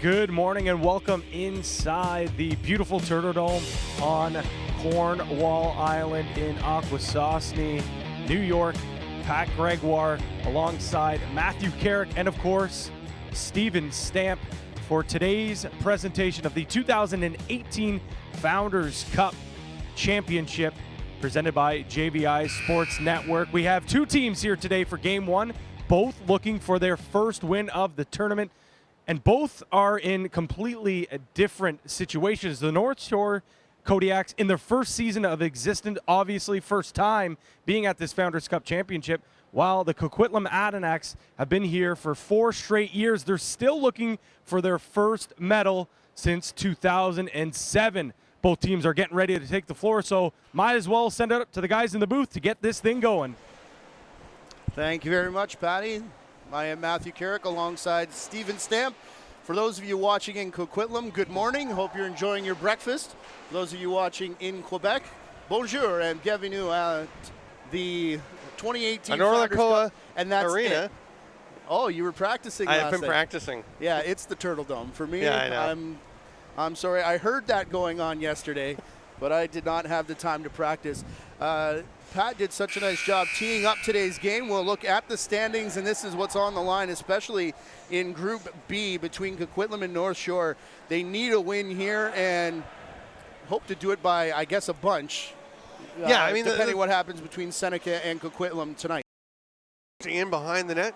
Good morning and welcome inside the beautiful Turtle Dome on Cornwall Island in Akwesasne, New York. Pat Gregoire alongside Matthew Carrick and, of course, Steven Stamp for today's presentation of the 2018 Founders Cup Championship presented by JVI Sports Network. We have two teams here today for Game 1, both looking for their first win of the tournament. And both are in completely different situations. The North Shore Kodiaks, in their first season of existence, obviously first time being at this Founders Cup Championship, while the Coquitlam Adanacs have been here for 4 straight years. They're still looking for their first medal since 2007. Both teams are getting ready to take the floor, so might as well send it up to the guys in the booth to get this thing going. Thank you very much, Patty. I am Matthew Carrick alongside Steven Stamp. For those of you watching in Coquitlam, good morning. Hope you're enjoying your breakfast. For those of you watching in Quebec, bonjour and bienvenue at the 2018 Founders Cup. And that's Arena. It. Oh, you were practicing last I've been night. practicing. Yeah, it's the Turtle Dome. For me, yeah, I know. I'm sorry. I heard that going on yesterday, but I did not have the time to practice. Pat did such a nice job teeing up today's game. We'll look at the standings, and this is what's on the line, especially in Group B between Coquitlam and North Shore. They need a win here and hope to do it by, I guess, a bunch. Yeah, I mean, depending what happens between Seneca and Coquitlam tonight. In behind the net,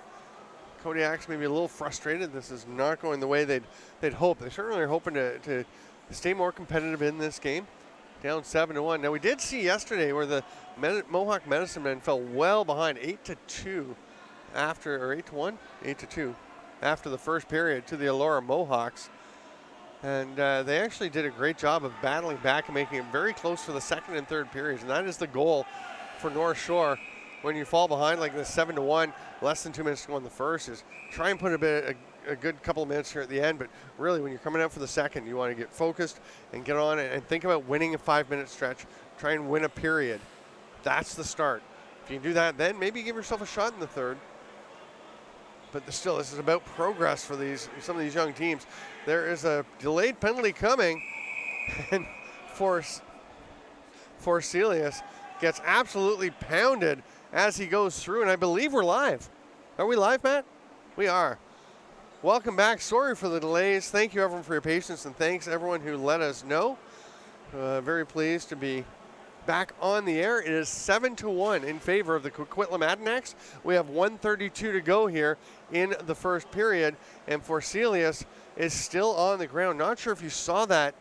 Kodiaks may be a little frustrated. This is not going the way they'd hoped. They certainly are hoping to stay more competitive in this game. Down 7-1. Now we did see yesterday where the Mohawk Medicine Men fell well behind 8-2 after, or 8-1, 8-2 after the first period to the Elora Mohawks, and they actually did a great job of battling back and making it very close for the second and third periods, and that is the goal for North Shore. When you fall behind like this 7-1, less than 2 minutes to go in the first, is try and put a good couple of minutes here at the end, but really when you're coming out for the second, you want to get focused and get on it and think about winning a 5-minute stretch. Try and win a period. That's the start. If you can do that, then maybe give yourself a shot in the third. But still, this is about progress for some of these young teams. There is a delayed penalty coming, and Forselius gets absolutely pounded as he goes through, and I believe we're live. Are we live, Matt? We are. Welcome back. Sorry for the delays. Thank you, everyone, for your patience, and thanks, everyone who let us know. Very pleased to be back on the air. It is 7-1 in favor of the Coquitlam Adanacs. We have 1:32 to go here in the first period, and Forselius is still on the ground. Not sure if you saw that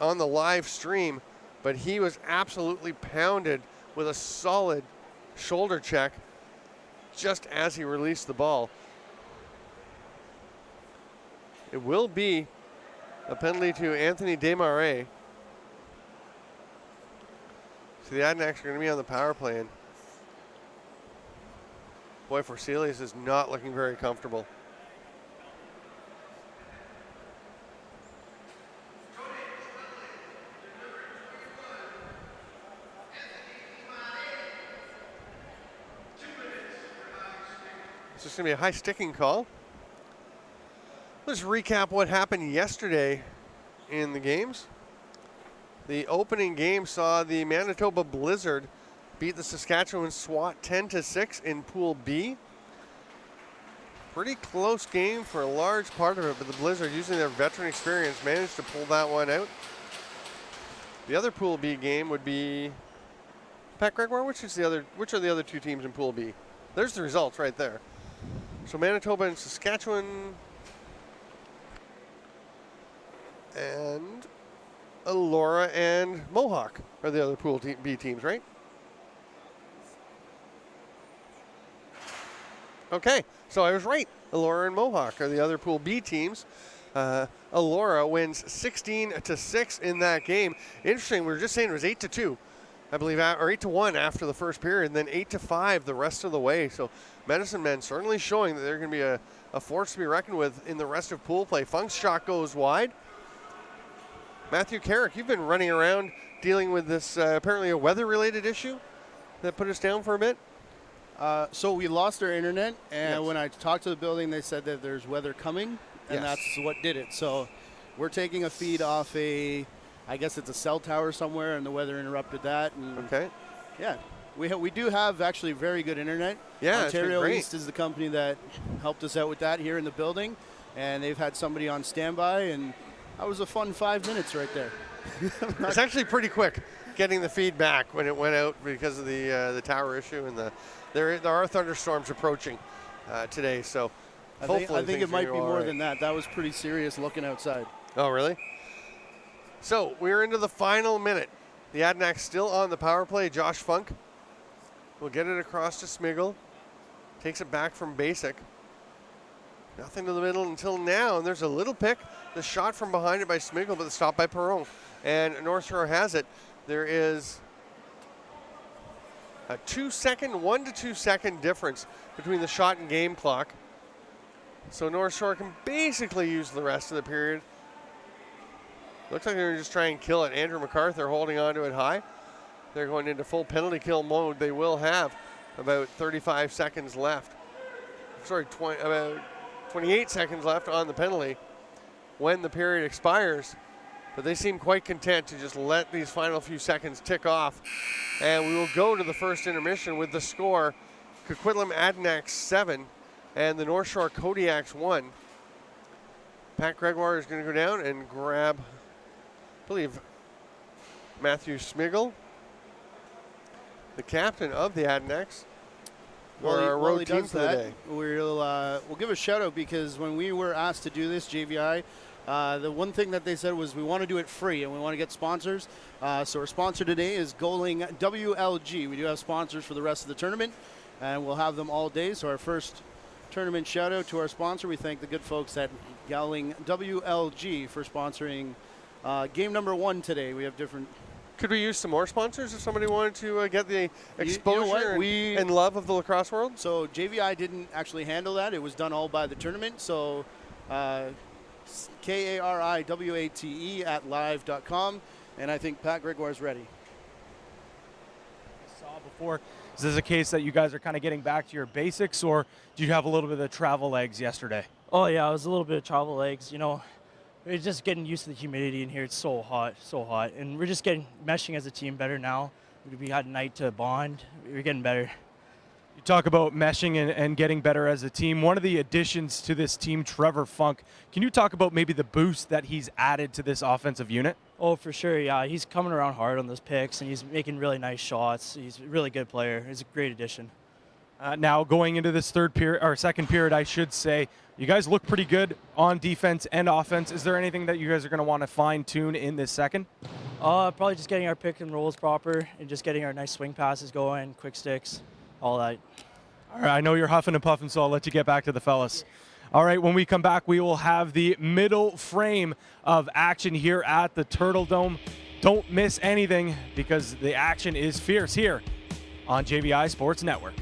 on the live stream, but he was absolutely pounded with a solid shoulder check just as he released the ball. It will be a penalty to Anthony Desmarais. So the Adanacs are going to be on the power play, and boy, Forselius is not looking very comfortable. This is going to be a high sticking call. Let's recap what happened yesterday in the games. The opening game saw the Manitoba Blizzard beat the Saskatchewan SWAT 10-6 in Pool B. Pretty close game for a large part of it, but the Blizzard, using their veteran experience, managed to pull that one out. The other Pool B game would be Pat Gregoire. Which are the other two teams in Pool B? There's the results right there. So Manitoba and Saskatchewan and Elora and Mohawk are the other Pool B teams, right? Okay, so I was right. Elora and Mohawk are the other Pool B teams. Elora wins 16-6 in that game. Interesting, we were just saying it was 8-2, I believe, or 8-1 after the first period, and then 8-5 the rest of the way. So Medicine Men certainly showing that they're going to be a force to be reckoned with in the rest of pool play. Funk's shot goes wide. Matthew Carrick, you've been running around dealing with this apparently a weather-related issue that put us down for a bit. So we lost our internet, and yes. When I talked to the building, they said that there's weather coming, and Yes. that's what did it. So we're taking a feed off I guess it's a cell tower somewhere, and the weather interrupted that. And Okay. yeah, we do have actually very good internet. Yeah, it's been Ontario great. East is the company that helped us out with that here in the building, and they've had somebody on standby, and that was a fun 5 minutes right there. It's actually pretty quick getting the feedback when it went out because of the tower issue, and there are thunderstorms approaching today. So I hopefully think things it might are be all more right. than that. That was pretty serious looking outside. Oh, really? So we're into the final minute. The Adanacs still on the power play. Josh Funk will get it across to Smiggle. Takes it back from Basic. Nothing to the middle until now, and there's a little pick. The shot from behind it by Smiggle, but the stop by Perron. And North Shore has it. There is a 1 to 2 second difference between the shot and game clock. So North Shore can basically use the rest of the period. Looks like they're just trying to kill it. Andrew MacArthur holding on to it high. They're going into full penalty kill mode. They will have about 35 seconds left. Sorry, about 28 seconds left on the penalty when the period expires. But they seem quite content to just let these final few seconds tick off. And we will go to the first intermission with the score: Coquitlam Adanacs 7 and the North Shore Kodiaks 1. Pat Gregoire is going to go down and grab, I believe, Matthew Smiggle, the captain of the Adanacs. While he does that, we'll give a shout out, because when we were asked to do this, JVI, the one thing that they said was we want to do it free and we want to get sponsors. So our sponsor today is Goalie WLG. We do have sponsors for the rest of the tournament, and we'll have them all day. So our first tournament shout out to our sponsor. We thank the good folks at Goalie WLG for sponsoring game number 1 today. We have different. Could we use some more sponsors if somebody wanted to get the exposure you know what? and love of the lacrosse world? So JVI didn't actually handle that. It was done all by the tournament. So KARIWATE at live.com. And I think Pat Gregoire is ready. I saw before. Is this a case that you guys are kind of getting back to your basics, or did you have a little bit of the travel legs yesterday? Oh yeah, it was a little bit of travel legs. You know, we're just getting used to the humidity in here. It's so hot, and we're just meshing as a team better now. We had a night to bond. We're getting better. You talk about meshing and getting better as a team. One of the additions to this team, Trevor Funk, can you talk about maybe the boost that he's added to this offensive unit? Oh, for sure, yeah. He's coming around hard on those picks, and he's making really nice shots. He's a really good player. He's a great addition. Now going into this second period, I should say, you guys look pretty good on defense and offense. Is there anything that you guys are going to want to fine tune in this second? Probably just getting our pick and rolls proper, and just getting our nice swing passes going, quick sticks, all that. All right, I know you're huffing and puffing, so I'll let you get back to the fellas. All right, when we come back, we will have the middle frame of action here at the Turtle Dome. Don't miss anything, because the action is fierce here on JVI Sports Network.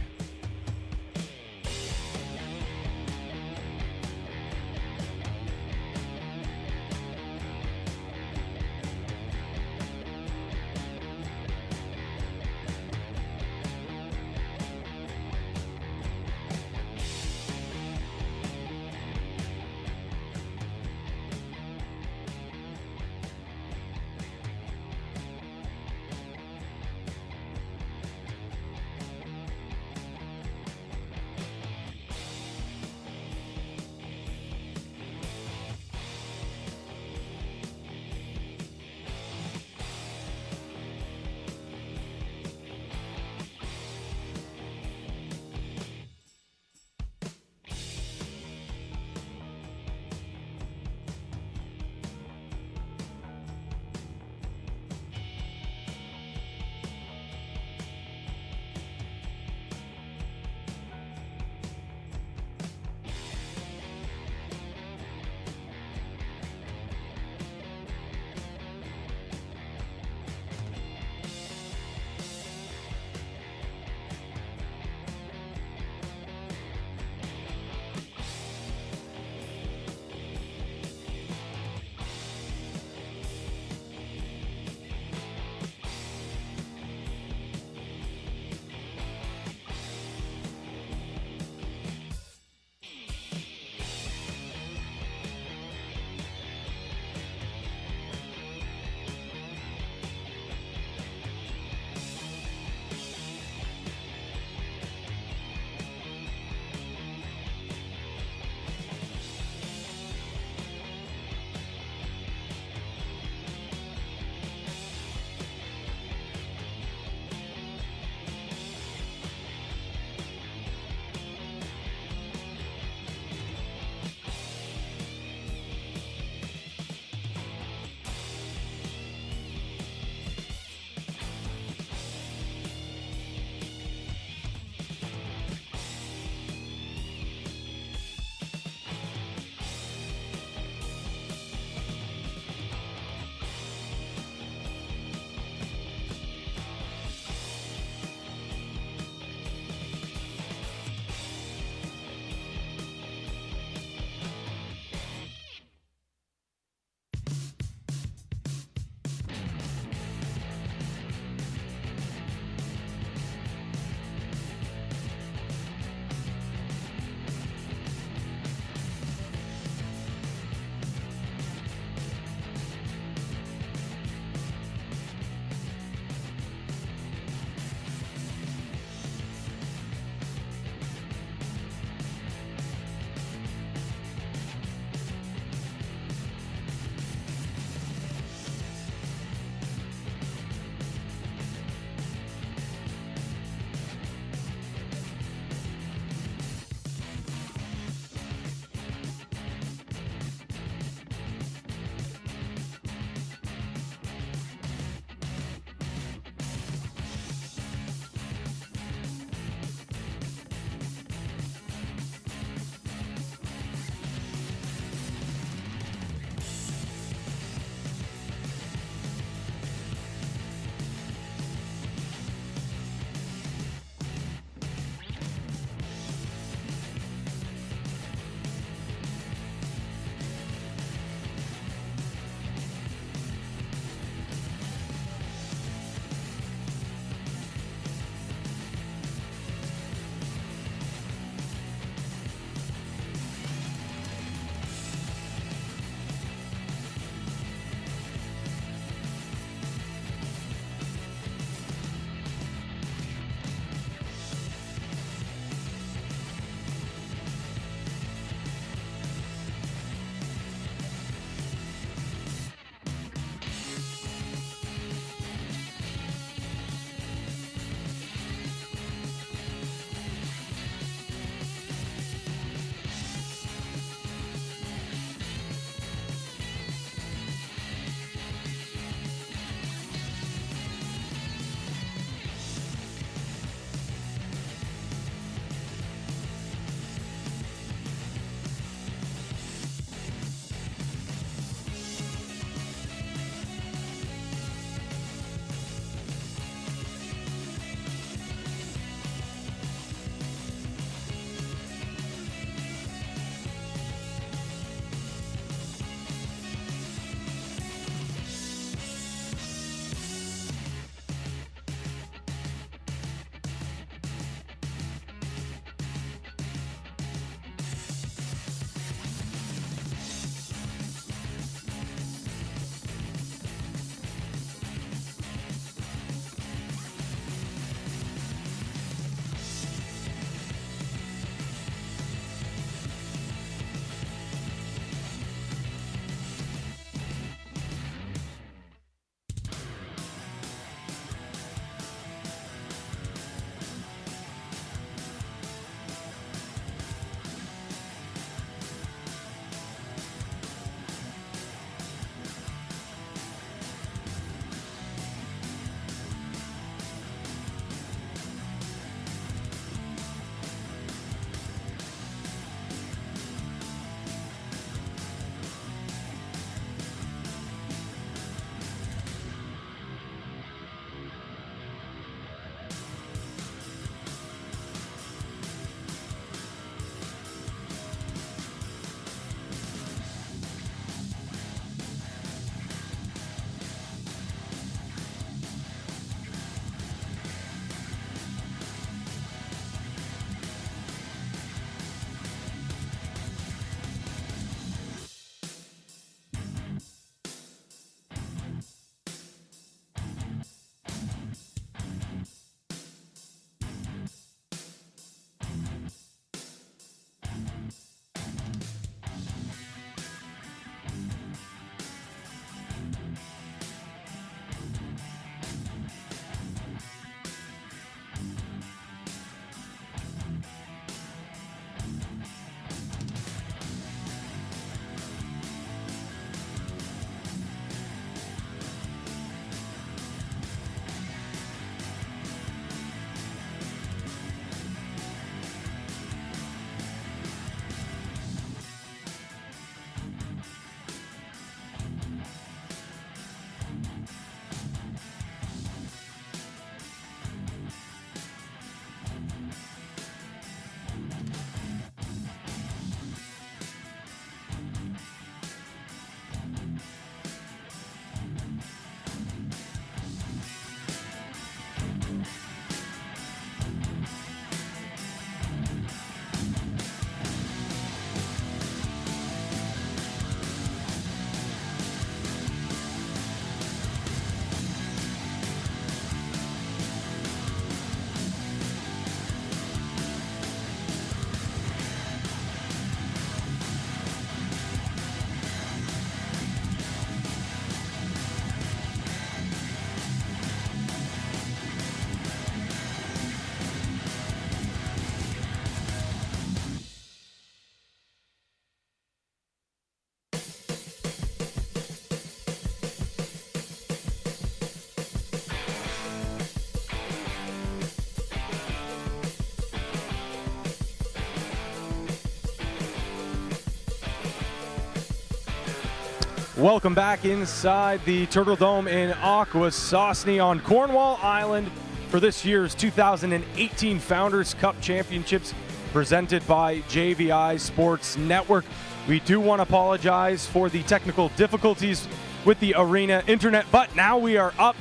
Welcome back inside the Turtle Dome in Akwesasne on Cornwall Island for this year's 2018 Founders Cup Championships presented by JVI Sports Network. We do want to apologize for the technical difficulties with the arena internet, but now we are up,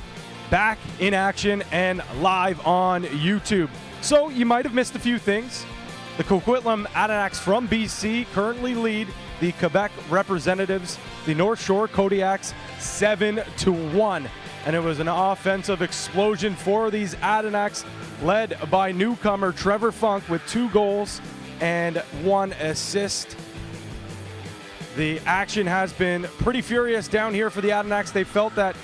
back in action, and live on YouTube. So you might have missed a few things. The Coquitlam Adanacs from BC currently lead the Quebec representatives, the North Shore Kodiaks, 7-1. And it was an offensive explosion for these Adanacs, led by newcomer Trevor Funk with 2 goals and 1 assist. The action has been pretty furious down here for the Adanacs. They felt that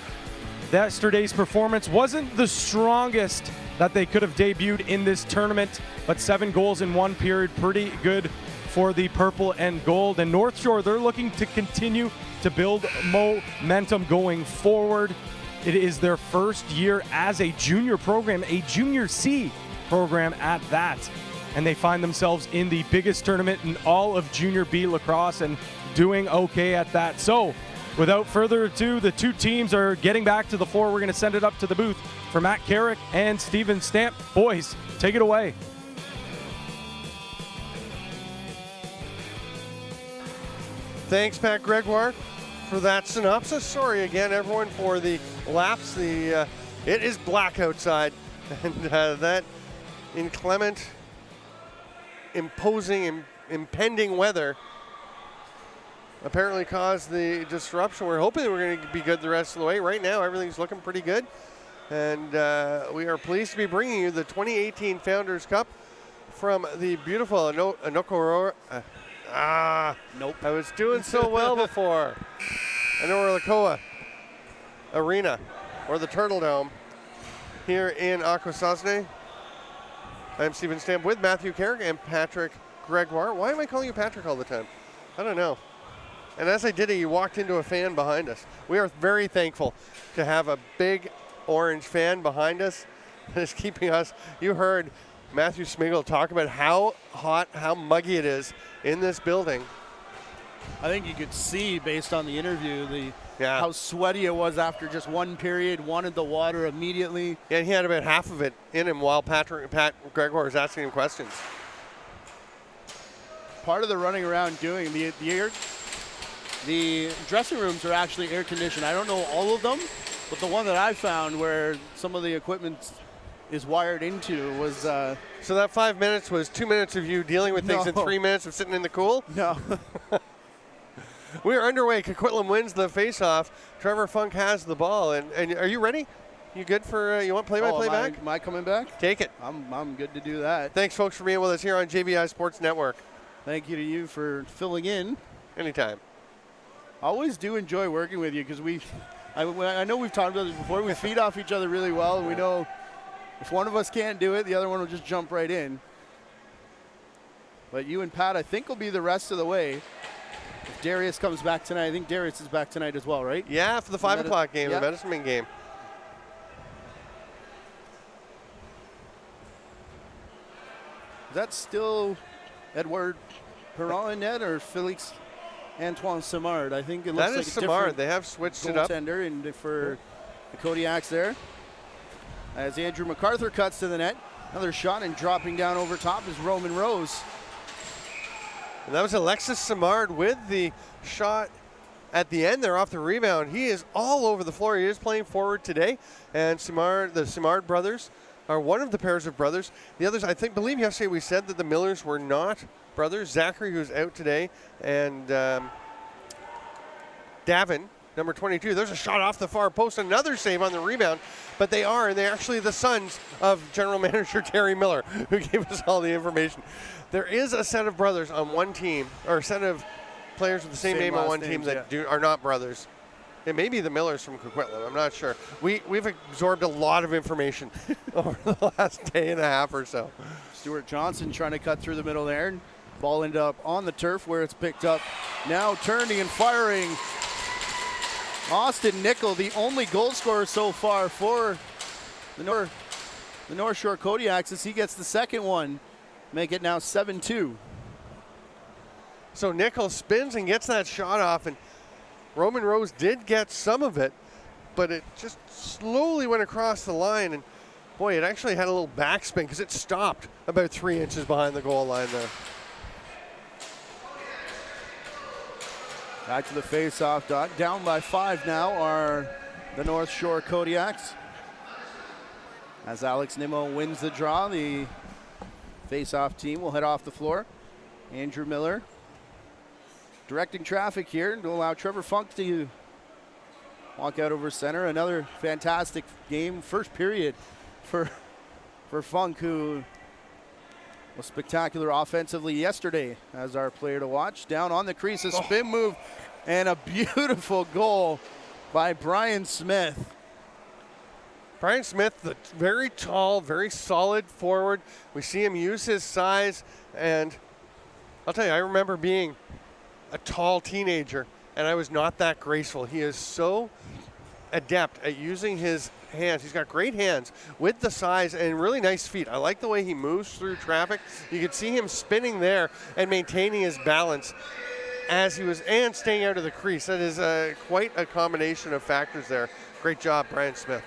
yesterday's performance wasn't the strongest that they could have debuted in this tournament, but 7 goals in 1 period, pretty good for the purple and gold. And North Shore, they're looking to continue to build momentum going forward. It is their first year as a junior program, a Junior C program at that. And they find themselves in the biggest tournament in all of Junior B Lacrosse and doing okay at that. So without further ado, the 2 teams are getting back to the floor. We're going to send it up to the booth for Matt Carrick and Steven Stamp. Boys, take it away. Thanks, Pat Gregoire, for that synopsis. Sorry again, everyone, for the lapse. It is black outside, and that inclement, imposing, impending weather apparently caused the disruption. We're hoping that we're going to be good the rest of the way. Right now, everything's looking pretty good, and we are pleased to be bringing you the 2018 Founders Cup from the beautiful Nope. I was doing so well before. Lakoa Arena, or the Turtle Dome, here in Akwesasne. I'm Steven Stamp with Matthew Carrick and Patrick Gregoire. Why am I calling you Patrick all the time? I don't know. And as I did it, you walked into a fan behind us. We are very thankful to have a big orange fan behind us that is keeping us. You heard Matthew Smigel talk about how hot, how muggy it is in this building. I think you could see, based on the interview, how sweaty it was after just 1 period, wanted the water immediately. Yeah, and he had about half of it in him while Pat Gregoire was asking him questions. Part of the running around doing the dressing rooms are actually air conditioned. I don't know all of them, but the one that I found where some of the equipment is wired into was... So that 5 minutes was 2 minutes of you dealing with things and 3 minutes of sitting in the cool? No. We are underway. Coquitlam wins the face-off. Trevor Funk has the ball. And are you ready? You good for, you want play-by-play back? Am I coming back? Take it. I'm good to do that. Thanks, folks, for being with us here on JVI Sports Network. Thank you to you for filling in. Anytime. I always do enjoy working with you because I know we've talked about this before. We feed off each other really well, and we know if one of us can't do it, the other one will just jump right in. But you and Pat, I think, will be the rest of the way. If Darius comes back tonight, I think Darius is back tonight as well, right? Yeah, for the 5 o'clock game, the Medicine Man game. Is that still Edward Perron in net or Felix Antoine Simard? I think it looks like a Simard. They have switched it up. Goaltender and for the Kodiaks there. As Andrew MacArthur cuts to the net. Another shot, and dropping down over top is Roman Rose. And that was Alexis Simard with the shot at the end there off the rebound. He is all over the floor. He is playing forward today. And the Simard brothers are one of the pairs of brothers. The others, believe yesterday we said that the Millers were not brothers. Zachary, who's out today, and Davin, number 22. There's a shot off the far post, another save on the rebound. But they're actually the sons of General Manager Terry Miller, who gave us all the information. There is a set of brothers on one team, or a set of players with the same name on one team that are not brothers. It may be the Millers from Coquitlam. I'm not sure. We've absorbed a lot of information over the last day and a half or so. Stuart Johnson trying to cut through the middle there. Ball ended up on the turf where it's picked up. Now turning and firing. Austin Nickel, the only goal scorer so far for the North Shore Kodiaks, as he gets the second one. Make it now 7-2. So Nickel spins and gets that shot off, and Roman Rose did get some of it, but it just slowly went across the line, and boy, it actually had a little backspin because it stopped about 3 inches behind the goal line there. Back to the face-off dot. Down by 5 now are the North Shore Kodiaks. As Alex Nimmo wins the draw, the face-off team will head off the floor. Andrew Miller directing traffic here to allow Trevor Funk to walk out over center. Another fantastic game, first period for Funk, who was spectacular offensively yesterday as our player to watch. Down on the crease, a spin move, and a beautiful goal by Brian Smith. Brian Smith, the very tall, very solid forward. We see him use his size, and I'll tell you, I remember being a tall teenager, and I was not that graceful. He is so adept at using his hands. He's got great hands with the size and really nice feet. I like the way he moves through traffic. You can see him spinning there and maintaining his balance as he was, and staying out of the crease. That is quite a combination of factors there. Great job, Brian Smith.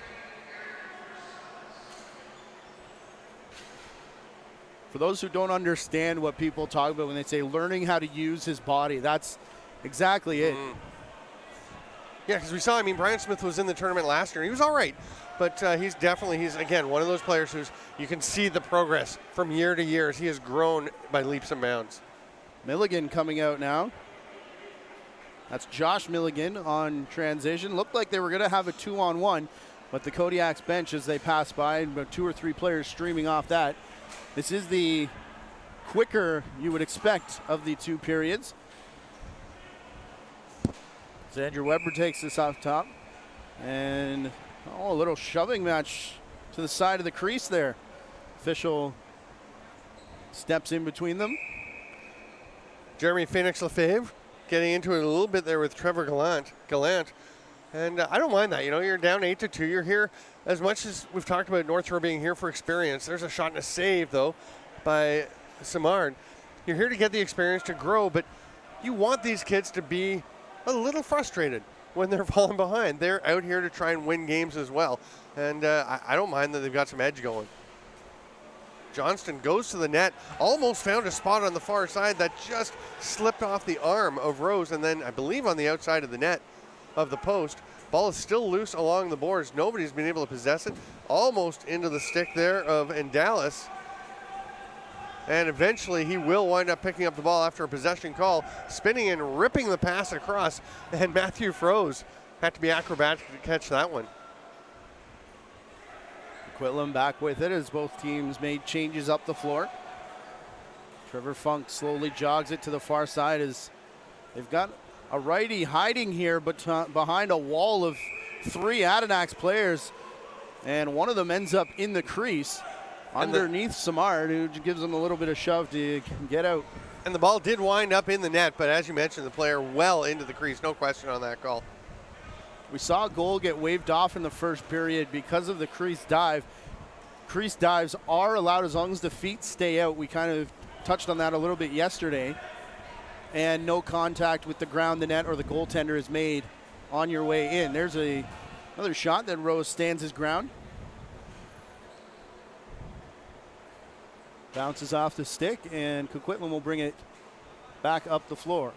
For those who don't understand what people talk about when they say learning how to use his body, that's exactly it. Yeah, because we saw, Brian Smith was in the tournament last year. He was all right, but he's again, one of those players who's, you can see the progress from year to year as he has grown by leaps and bounds. Milligan coming out now. That's Josh Milligan on transition. Looked like they were going to have a 2-on-1, but the Kodiaks bench, as they pass by, about 2 or 3 players streaming off that. This is the quicker you would expect of the 2 periods. So Andrew Weber takes this off top. And a little shoving match to the side of the crease there. Official steps in between them. Jeremy Phoenix Lefebvre getting into it a little bit there with Trevor Gallant. And I don't mind that. You're down 8-2. You're here, as much as we've talked about North Shore being here for experience. There's a shot and a save, though, by Simard. You're here to get the experience, to grow, but you want these kids to be a little frustrated when they're falling behind. They're out here to try and win games as well. And I don't mind that they've got some edge going. Johnston goes to the net, almost found a spot on the far side that just slipped off the arm of Rose, and then I believe on the outside of the net of the post. Ball is still loose along the boards. Nobody's been able to possess it. Almost into the stick there of Endalis. And eventually he will wind up picking up the ball after a possession call, spinning and ripping the pass across. And Matthew Froese had to be acrobatic to catch that one. Coquitlam back with it as both teams made changes up the floor. Trevor Funk slowly jogs it to the far side as they've got a righty hiding here, but behind a wall of 3 Adanacs players, and one of them ends up in the crease underneath Simard, who gives them a little bit of shove to get out. And the ball did wind up in the net, but as you mentioned, the player well into the crease. No question on that call. We saw a goal get waved off in the first period because of the crease dive. Crease dives are allowed as long as the feet stay out. We kind of touched on that a little bit yesterday. And no contact with the ground, the net, or the goaltender is made on your way in. There's another shot that Rose stands his ground. Bounces off the stick, and Coquitlam will bring it back up the floor.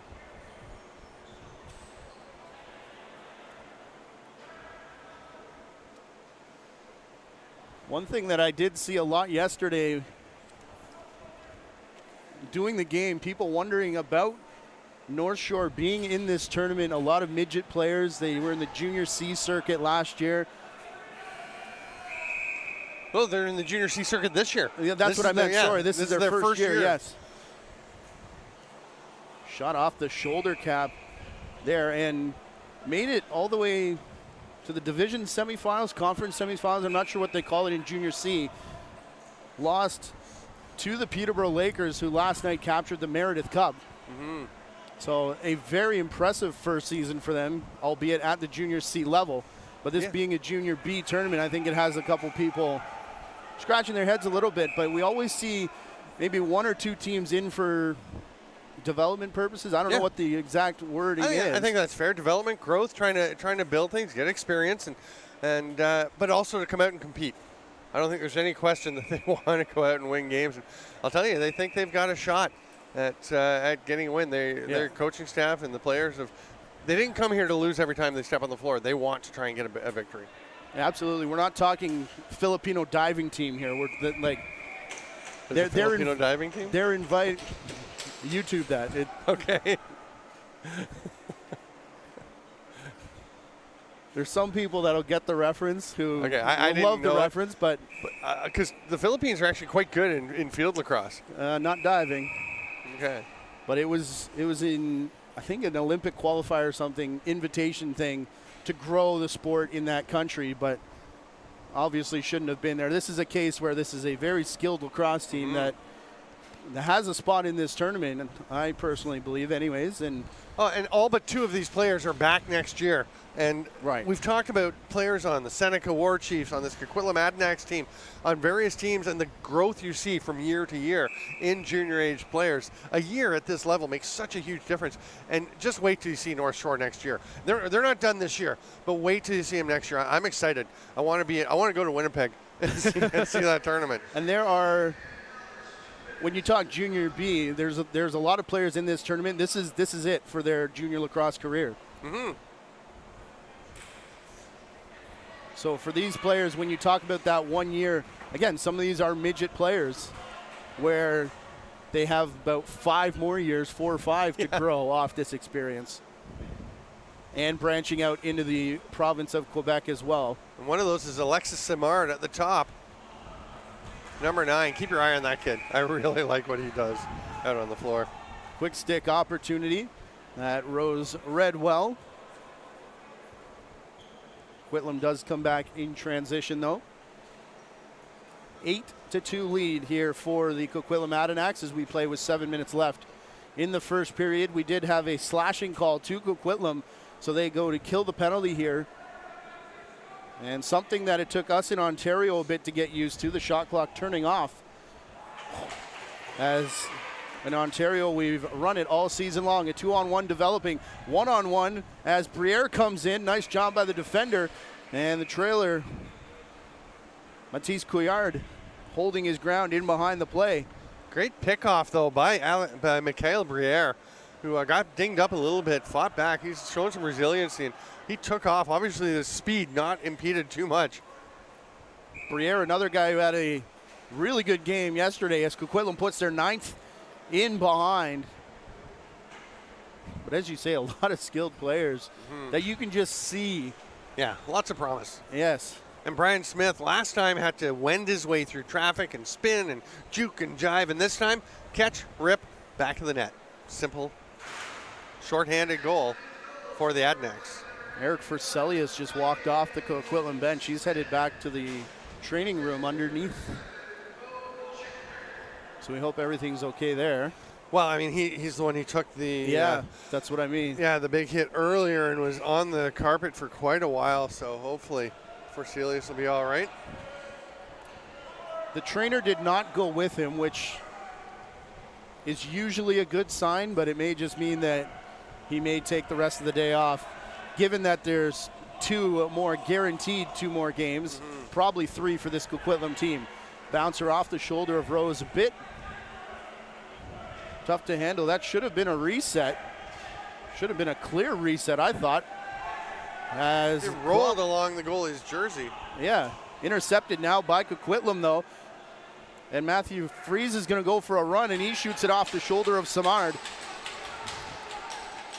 One thing that I did see a lot yesterday doing the game, people wondering about North Shore being in this tournament. A lot of midget players. They were in the Junior C circuit last year. Well, they're in the Junior C circuit this year. Yeah, that's what I meant. Sorry, this is their first year. Yes. Shot off the shoulder cap there and made it all the way to the division semifinals, conference semifinals. I'm not sure what they call it in Junior C. Lost to the Peterborough Lakers, who last night captured the Meredith Cup. So a very impressive first season for them, albeit at the Junior C level. But this being a Junior B tournament, I think it has a couple people scratching their heads a little bit. But we always see maybe 1 or 2 teams in for development purposes. I don't know what the exact wording is. I think that's fair. Development, growth, trying to build things, get experience, and but also to come out and compete. I don't think there's any question that they want to go out and win games. And I'll tell you, they think they've got a shot at getting a win. Their coaching staff and the players they didn't come here to lose every time they step on the floor. They want to try and get a victory. Absolutely. We're not talking Filipino diving team here. They're Filipino diving team. They're invited. YouTube that. Okay. There's some people that'll get the reference who I didn't love the know reference, but because the Philippines are actually quite good in field lacrosse. Not diving. Okay. But it was in, I think, an Olympic qualifier or something, invitation thing to grow the sport in that country, but obviously shouldn't have been there. This is a case where this is a very skilled lacrosse team that has a spot in this tournament, and I personally believe anyways. And all but 2 of these players are back next year. And we've talked about players on the Seneca War Chiefs, on this Coquitlam Adanacs team, on various teams, and the growth you see from year to year in junior age players. A year at this level makes such a huge difference. And just wait till you see North Shore next year. They're not done this year, but wait till you see them next year. I'm excited. I want to go to Winnipeg and see that tournament. And there are, when you talk Junior B, there's a lot of players in this tournament. This is it for their junior lacrosse career. Mm-hmm. So for these players, when you talk about that 1 year, again, some of these are midget players where they have about 5 more years, 4 or 5, to grow off this experience. And branching out into the province of Quebec as well. And one of those is Alexis Simard at the top. Number 9, keep your eye on that kid. I really like what he does out on the floor. Quick stick opportunity. That Rose read well. Coquitlam does come back in transition though. 8-2 lead here for the Coquitlam Adanacs as we play with 7 minutes left in the first period. We did have a slashing call to Coquitlam, so they go to kill the penalty here. And something that it took us in Ontario a bit to get used to, the shot clock turning off. As in Ontario, we've run it all season long. A 2-on-1 developing. 1-on-1 as Briere comes in. Nice job by the defender. And the trailer, Matisse Couillard, holding his ground in behind the play. Great pickoff, though, by Mikhail Briere, who got dinged up a little bit, fought back. He's shown some resiliency, and he took off. Obviously, the speed not impeded too much. Briere, another guy who had a really good game yesterday as Coquitlam puts their 9th in behind. But as you say, a lot of skilled players that you can just see. Yeah, lots of promise. Yes. And Brian Smith last time had to wend his way through traffic and spin and juke and jive, and this time catch, rip, back of the net. Simple, short-handed goal for the Adanacs. Eric Forselius just walked off the Coquitlam bench. He's headed back to the training room underneath. So we hope everything's okay there. Well, I mean, he's the one who took the... that's what I mean. Yeah, the big hit earlier and was on the carpet for quite a while, so hopefully Forselius will be all right. The trainer did not go with him, which is usually a good sign, but it may just mean that he may take the rest of the day off, given that there's 2 more games, probably 3 for this Coquitlam team. Bouncer off the shoulder of Rose, a bit tough to handle. That should have been a reset. Should have been a clear reset, I thought. As it rolled along the goalie's jersey. Yeah, intercepted now by Coquitlam though. And Matthew Fries is going to go for a run, and he shoots it off the shoulder of Simard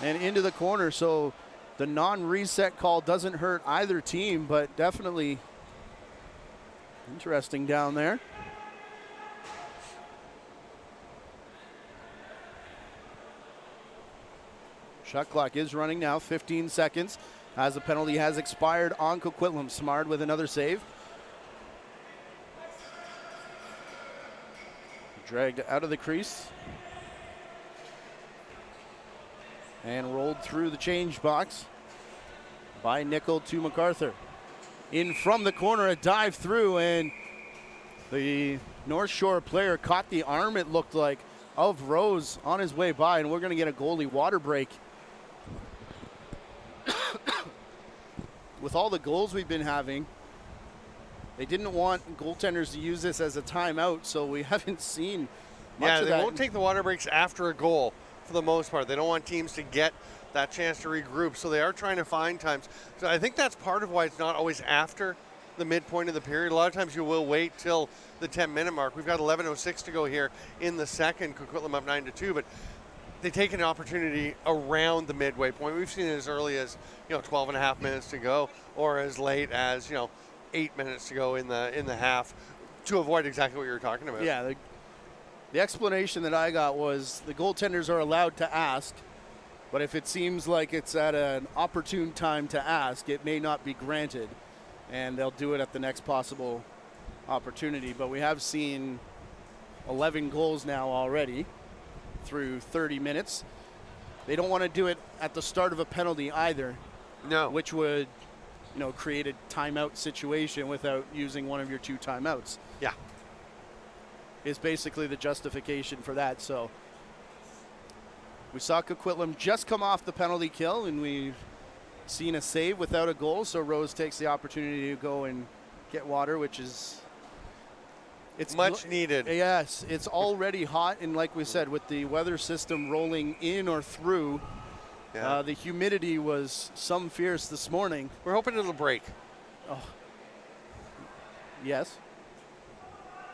and into the corner. So the non-reset call doesn't hurt either team, but definitely interesting down there. Shot clock is running now, 15 seconds, as the penalty has expired on Coquitlam. Simard with another save. Dragged out of the crease. And rolled through the change box by Nickel to MacArthur. In from the corner, a dive through, and the North Shore player caught the arm, it looked like, of Rose on his way by, and we're going to get a goalie water break. With all the goals we've been having, they didn't want goaltenders to use this as a timeout, so we haven't seen much of that. They won't take the water breaks after a goal for the most part. They don't want teams to get that chance to regroup, so they are trying to find times. So I think that's part of why it's not always after the midpoint of the period. A lot of times you will wait till the 10-minute mark. We've got 11:06 to go here in the second. Coquitlam up 9-2, but they take an opportunity around the midway point. We've seen it as early as 12 and a half minutes to go, or as late as 8 minutes to go in the half, to avoid exactly what you were talking about. Yeah, the explanation that I got was the goaltenders are allowed to ask, but if it seems like it's at an opportune time to ask, it may not be granted, and they'll do it at the next possible opportunity. But we have seen 11 goals now already through 30 minutes. They don't want to do it at the start of a penalty either. No. Which would, create a timeout situation without using one of your 2 timeouts. Yeah. Is basically the justification for that. So we saw Coquitlam just come off the penalty kill, and we've seen a save without a goal. So Rose takes the opportunity to go and get water, which is it's much needed. Yes, it's already hot, and like we said, with the weather system rolling in or through, the humidity was some fierce this morning. We're hoping it'll break. Oh, yes.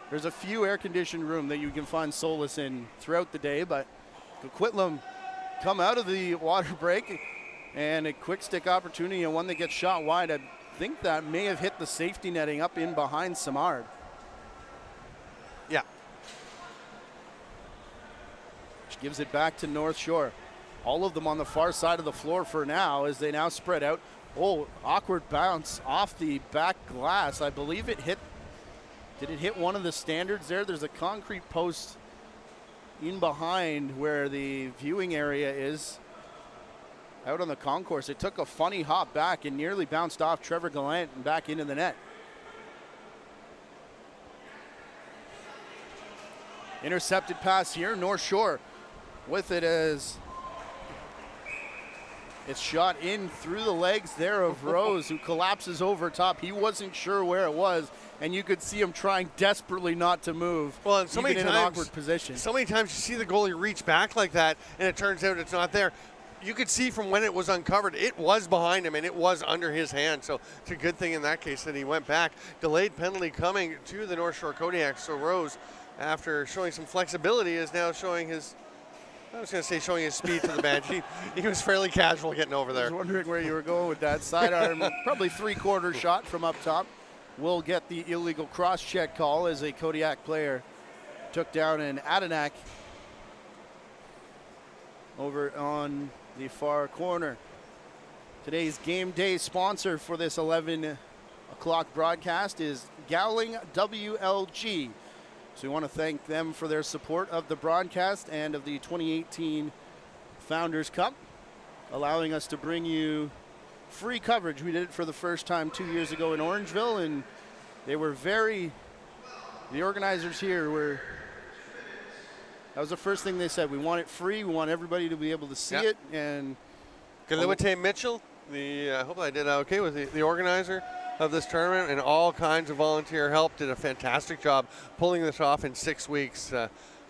There's a few air-conditioned rooms that you can find solace in throughout the day, but Coquitlam come out of the water break, and a quick stick opportunity, and one that gets shot wide. I think that may have hit the safety netting up in behind Samard. Yeah. Which gives it back to North Shore. All of them on the far side of the floor for now as they now spread out. Oh, awkward bounce off the back glass. I believe it hit. Did it hit one of the standards there? There's a concrete post in behind where the viewing area is out on the concourse. It took a funny hop back and nearly bounced off Trevor Gallant and back into the net. Intercepted pass here, North Shore with it as it's shot in through the legs there of Rose, who collapses over top. He wasn't sure where it was, and you could see him trying desperately not to move. Well, and so many times, in an awkward position. So many times you see the goalie reach back like that, and it turns out it's not there. You could see from when it was uncovered, it was behind him and it was under his hand. So it's a good thing in that case that he went back. Delayed penalty coming to the North Shore Kodiaks. So Rose, after showing some flexibility, is now showing his, I was going to say showing his speed to the bench. He was fairly casual getting over there. I was wondering where you were going with that. Sidearm, probably 3/4 shot from up top. Will get the illegal cross-check call as a Kodiak player took down an Adanac over on the far corner. Today's game day sponsor for this 11 o'clock broadcast is Gowling WLG. So we want to thank them for their support of the broadcast and of the 2018 Founders Cup, allowing us to bring you free coverage. We did it for the first time 2 years ago in Orangeville, and they were the organizers here were, that was the first thing they said. We want it free. We want everybody to be able to see it. And Galimate Mitchell, I hope I did okay with the organizer of this tournament, and all kinds of volunteer help, did a fantastic job pulling this off in 6 weeks.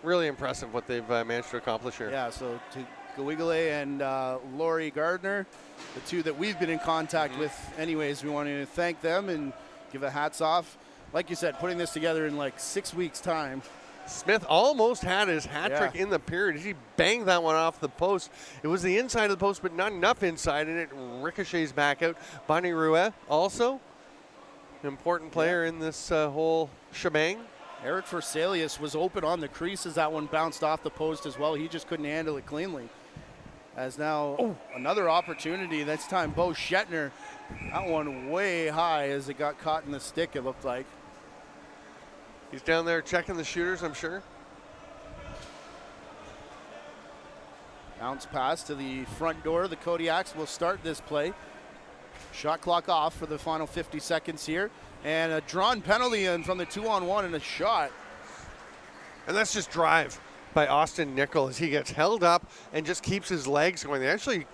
Really impressive what they've managed to accomplish here. Yeah, so to Gawigale and Lori Gardner, the two that we've been in contact with anyways, we want to thank them and give a hats off. Like you said, putting this together in like 6 weeks' time. Smith almost had his hat trick in the period. He banged that one off the post. It was the inside of the post, but not enough inside, and it ricochets back out. Bonnie Rouet also an important player in this whole shebang. Eric Versalius was open on the crease as that one bounced off the post as well. He just couldn't handle it cleanly. As now another opportunity, this time Bo Shetner. That one way high as it got caught in the stick, it looked like. He's down there checking the shooters, I'm sure. Bounce pass to the front door. The Kodiaks will start this play. Shot clock off for the final 50 seconds here. And a drawn penalty in from the 2-on-1 and a shot. And that's just drive. by Austin Nickel as he gets held up and just keeps his legs going. They actually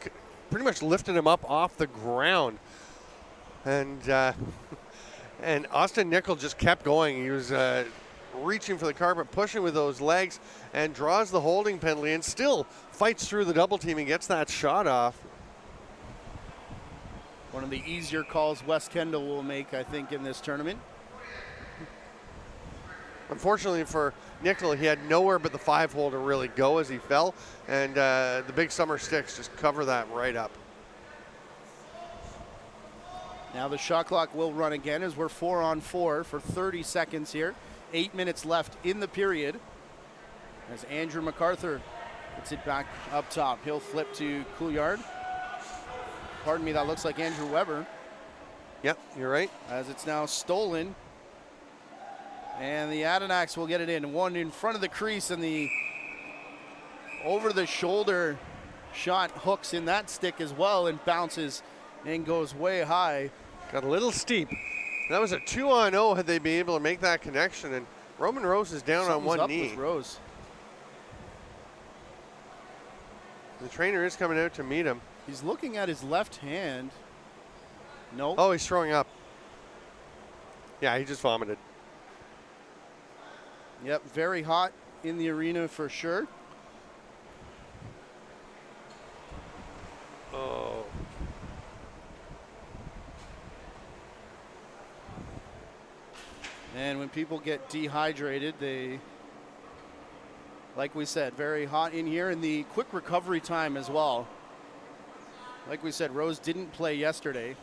pretty much lifted him up off the ground. And and Austin Nickel just kept going. He was reaching for the carpet, pushing with those legs, and draws the holding penalty and still fights through the double team and gets that shot off. One of the easier calls Wes Kendall will make, I think, in this tournament. Unfortunately for Nickel, he had nowhere but the 5-hole to really go as he fell, and the big summer sticks just cover that right up. Now the shot clock will run again as we're 4-on-4 for 30 seconds here. 8 minutes left in the period. As Andrew MacArthur gets it back up top. He'll flip to Couillard. Pardon me, that looks like Andrew Weber. Yep, you're right. As it's now stolen. And the Adanacs will get it in. One in front of the crease, and the over-the-shoulder shot hooks in that stick as well and bounces and goes way high. Got a little steep. That was a 2-on-0 had they been able to make that connection, and Roman Rose is down on one up knee. with Rose. The trainer is coming out to meet him. He's looking at his left hand. Nope. Oh, he's throwing up. Yeah, he just vomited. Yep, very hot in the arena for sure. Oh. And when people get dehydrated, they, like we said, very hot in here, and the quick recovery time as well. Like we said, Rose didn't play yesterday.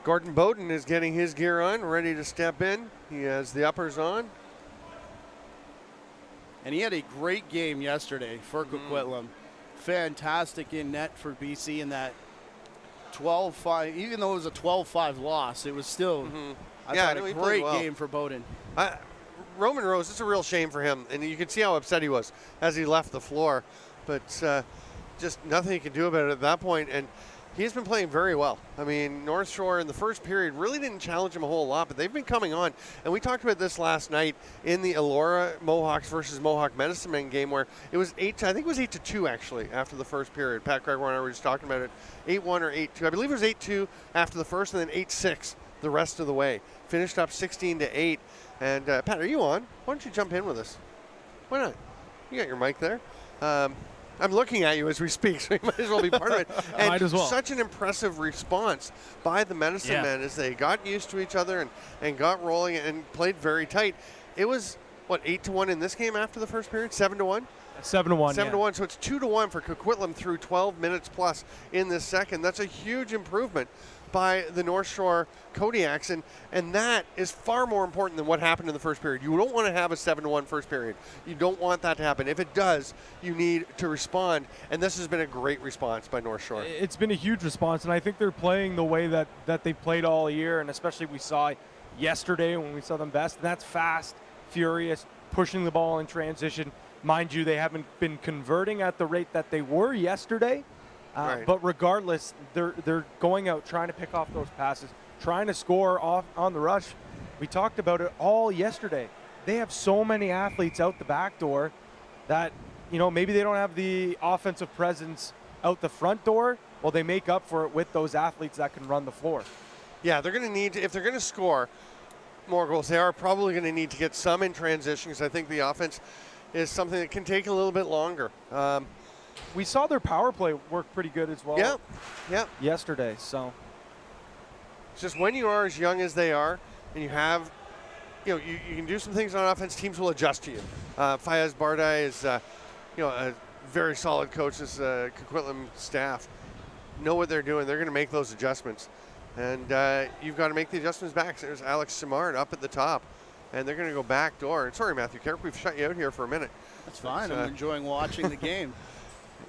Gordon Bowden is getting his gear on, ready to step in. He has the uppers on. And he had a great game yesterday for Coquitlam. Fantastic in net for BC in that 12-5. Even though it was a 12-5 loss, it was still I thought a great game for Bowden. Roman Rose, it's a real shame for him. And you can see how upset he was as he left the floor. But just nothing he could do about it at that point. And he's been playing very well. I mean, North Shore in the first period really didn't challenge him a whole lot, but they've been coming on. And we talked about this last night in the Elora Mohawks versus Mohawk Medicine Men game where it was 8-2 actually after the first period. Pat Gregoire and I were just talking about it. 8-1 or 8-2. I believe it was 8-2 after the first and then 8-6 the rest of the way. Finished up 16-8. And Pat, are you on? Why don't you jump in with us? Why not? You got your mic there. I'm looking at you as we speak, so you might as well be part of it. And might as well. Such an impressive response by the Medicine Men as they got used to each other and got rolling and played very tight. It was, what, 8-1 in this game after the first period? 7-1? 7-1. 7-1, so it's 2-1 for Coquitlam through 12 minutes plus in this second. That's a huge improvement by the North Shore Kodiaks, and that is far more important than what happened in the first period. You don't want to have a 7-1 first period. You don't want that to happen. If it does, you need to respond, and this has been a great response by North Shore. It's been a huge response, and I think they're playing the way that they've played all year, and especially we saw yesterday when we saw them best. And that's fast, furious, pushing the ball in transition. Mind you, they haven't been converting at the rate that they were yesterday. Right. But regardless, they're going out trying to pick off those passes, trying to score off on the rush. We talked about it all yesterday. They have so many athletes out the back door that, maybe they don't have the offensive presence out the front door. Well, they make up for it with those athletes that can run the floor. Yeah, they're going to need, if they're going to score more goals, they are probably going to need to get some in transition because I think the offense is something that can take a little bit longer. We saw their power play work pretty good as well. Yeah. Yesterday, so. It's just when you are as young as they are and you have, you can do some things on offense, teams will adjust to you. Fayez Bardai is, a very solid coach. This Coquitlam staff know what they're doing. They're going to make those adjustments. And you've got to make the adjustments back. So there's Alex Simard up at the top. And they're going to go back door. And sorry, Matthew Kerrick, we've shut you out here for a minute. That's fine. I'm enjoying watching the game.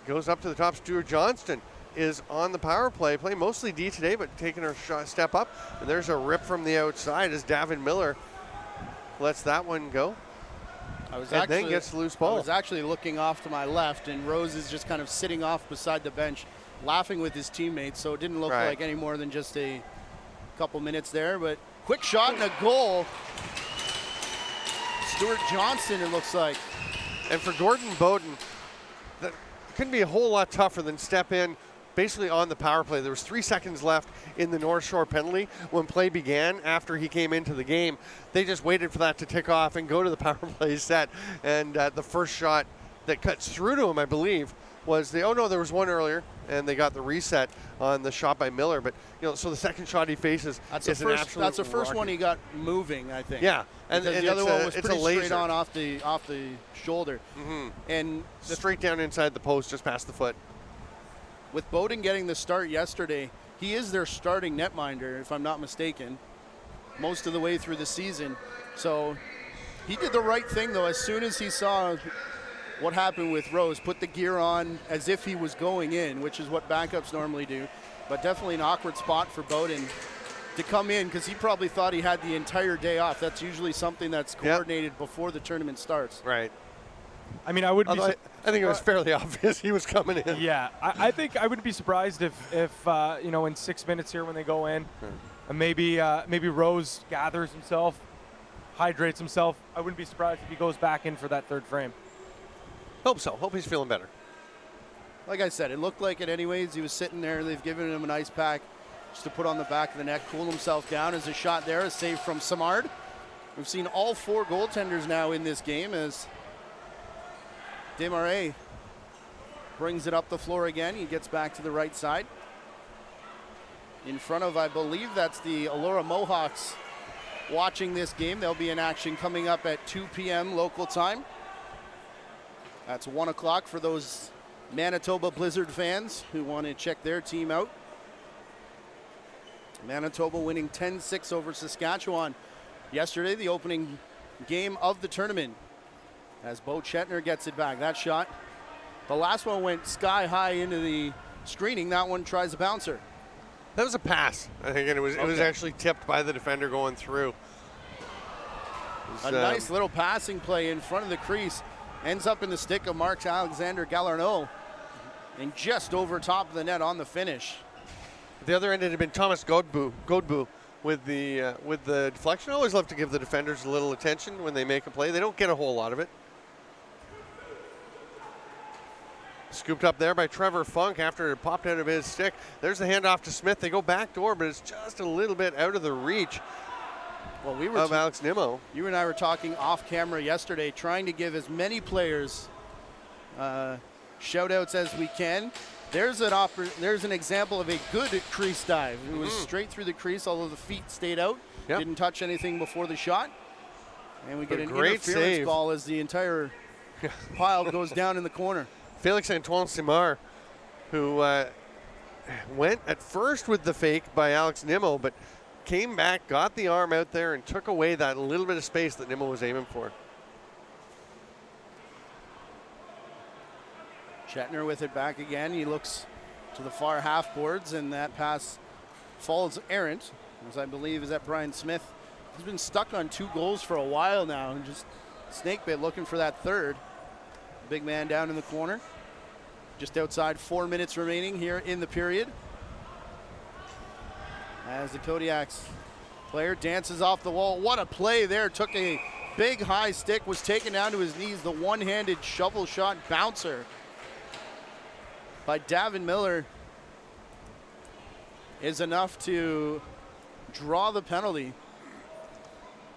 Goes up to the top. Stuart Johnston is on the power play. Playing mostly D today, but taking a step up. And there's a rip from the outside as Davin Miller lets that one go. Then gets the loose ball. I was actually looking off to my left, and Rose is just kind of sitting off beside the bench, laughing with his teammates. So it didn't look like any more than just a couple minutes there. But quick shot and a goal. Stuart Johnston, it looks like. And for Gordon Bowden, that couldn't be a whole lot tougher than step in basically on the power play. There was 3 seconds left in the North Shore penalty when play began after he came into the game. They just waited for that to tick off and go to the power play set. And the first shot that cuts through to him, I believe, was there was one earlier, and they got the reset on the shot by Miller. But so the second shot he faces that's is the an first. absolute That's the first rocket. one he got moving, I think. Yeah, and the other one was it's pretty a laser. straight on off the shoulder, and Straight down inside the post, just past the foot. with Bowden getting the start yesterday, he is their starting netminder, if I'm not mistaken, most of the way through the season. So he did the right thing, though. As soon as he saw what happened with Rose, put the gear on as if he was going in, which is what backups normally do. But definitely an awkward spot for Bowden to come in, because he probably thought he had the entire day off. That's usually something that's coordinated before the tournament starts. Right. I mean, I would be. I think it was fairly obvious he was coming in. Yeah, I think I wouldn't be surprised if in 6 minutes here when they go in, and maybe Rose gathers himself, hydrates himself. I wouldn't be surprised if he goes back in for that third frame. Hope so. Hope he's feeling better. Like I said, it looked like it anyways. He was sitting there. They've given him an ice pack just to put on the back of the net, cool himself down. As a shot there, a save from Samard. We've seen all 4 goaltenders now in this game as Desmarais brings it up the floor again. He gets back to the right side. In front of, I believe that's the Allura Mohawks watching this game. They'll be in action coming up at 2 p.m. local time. That's 1 o'clock for those Manitoba Blizzard fans who want to check their team out. Manitoba winning 10-6 over Saskatchewan yesterday, the opening game of the tournament, as Bo Chetner gets it back. That shot, the last one went sky high into the screening. That one tries a bouncer. That was a pass, I think, and it was actually tipped by the defender going through. A nice little passing play in front of the crease. Ends up in the stick of Marc-Alexandre Galarneau, and just over top of the net on the finish. At the other end, it had been Thomas Godbout with the deflection. I always love to give the defenders a little attention when they make a play. They don't get a whole lot of it. Scooped up there by Trevor Funk after it popped out of his stick. There's the handoff to Smith. They go back door, but it's just a little bit out of the reach of Alex Nimmo. You and I were talking off camera yesterday, trying to give as many players shout outs as we can. There's an example of a good crease dive. It was straight through the crease, although the feet stayed out. Yep. Didn't touch anything before the shot. And we get an great interference save. call as the entire pile goes down in the corner. Felix Antoine Simard, who went at first with the fake by Alex Nimmo, but came back, got the arm out there, and took away that little bit of space that Nimmo was aiming for. Chetner with it back again. He looks to the far half boards, and that pass falls errant, as I believe is that Brian Smith. He's been stuck on 2 goals for a while now, and just snake bit looking for that third. Big man down in the corner. Just outside 4 minutes remaining here in the period. As the Kodiaks player dances off the wall. What a play there. Took a big high stick, was taken down to his knees. The one-handed shovel shot bouncer by Davin Miller is enough to draw the penalty.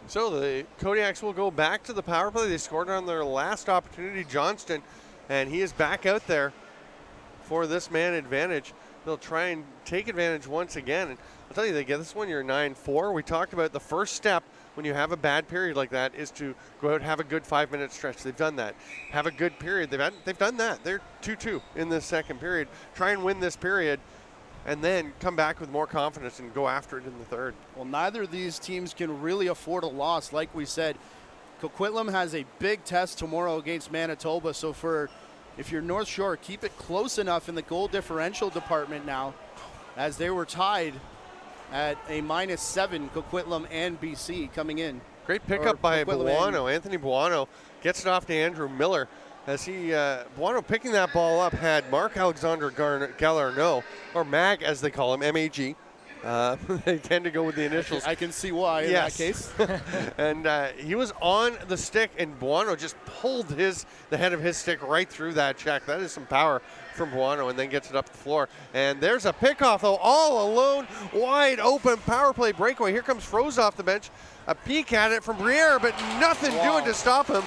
So the Kodiaks will go back to the power play. They scored on their last opportunity, Johnston, and he is back out there for this man advantage. They'll try and take advantage once again. And I'll tell you, they get this one, you're 9-4. We talked about the first step when you have a bad period like that is to go out and have a good 5-minute stretch. They've done that. Have a good period. They've done that. They're 2-2 in this second period. Try and win this period, and then come back with more confidence and go after it in the third. Well, neither of these teams can really afford a loss. Like we said, Coquitlam has a big test tomorrow against Manitoba. So if you're North Shore, keep it close enough in the goal differential department now, as they were tied at a -7, Coquitlam and BC coming in. Great pickup by Buono. Anthony Buono gets it off to Andrew Miller. As Buono picking that ball up had Marc-Alexandre Galarneau, or Mag as they call him, M-A-G, They tend to go with the initials. I can see why in that case. And he was on the stick, and Buono just pulled the head of his stick right through that check. That is some power from Buono, and then gets it up the floor. And there's a pickoff, though, all alone, wide open power play breakaway. Here comes Froze off the bench. A peek at it from Briere, but nothing doing to stop him.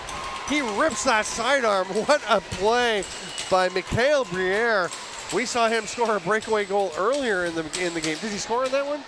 He rips that sidearm. What a play by Mikhail Briere. We saw him score a breakaway goal earlier in the game. Did he score in that one?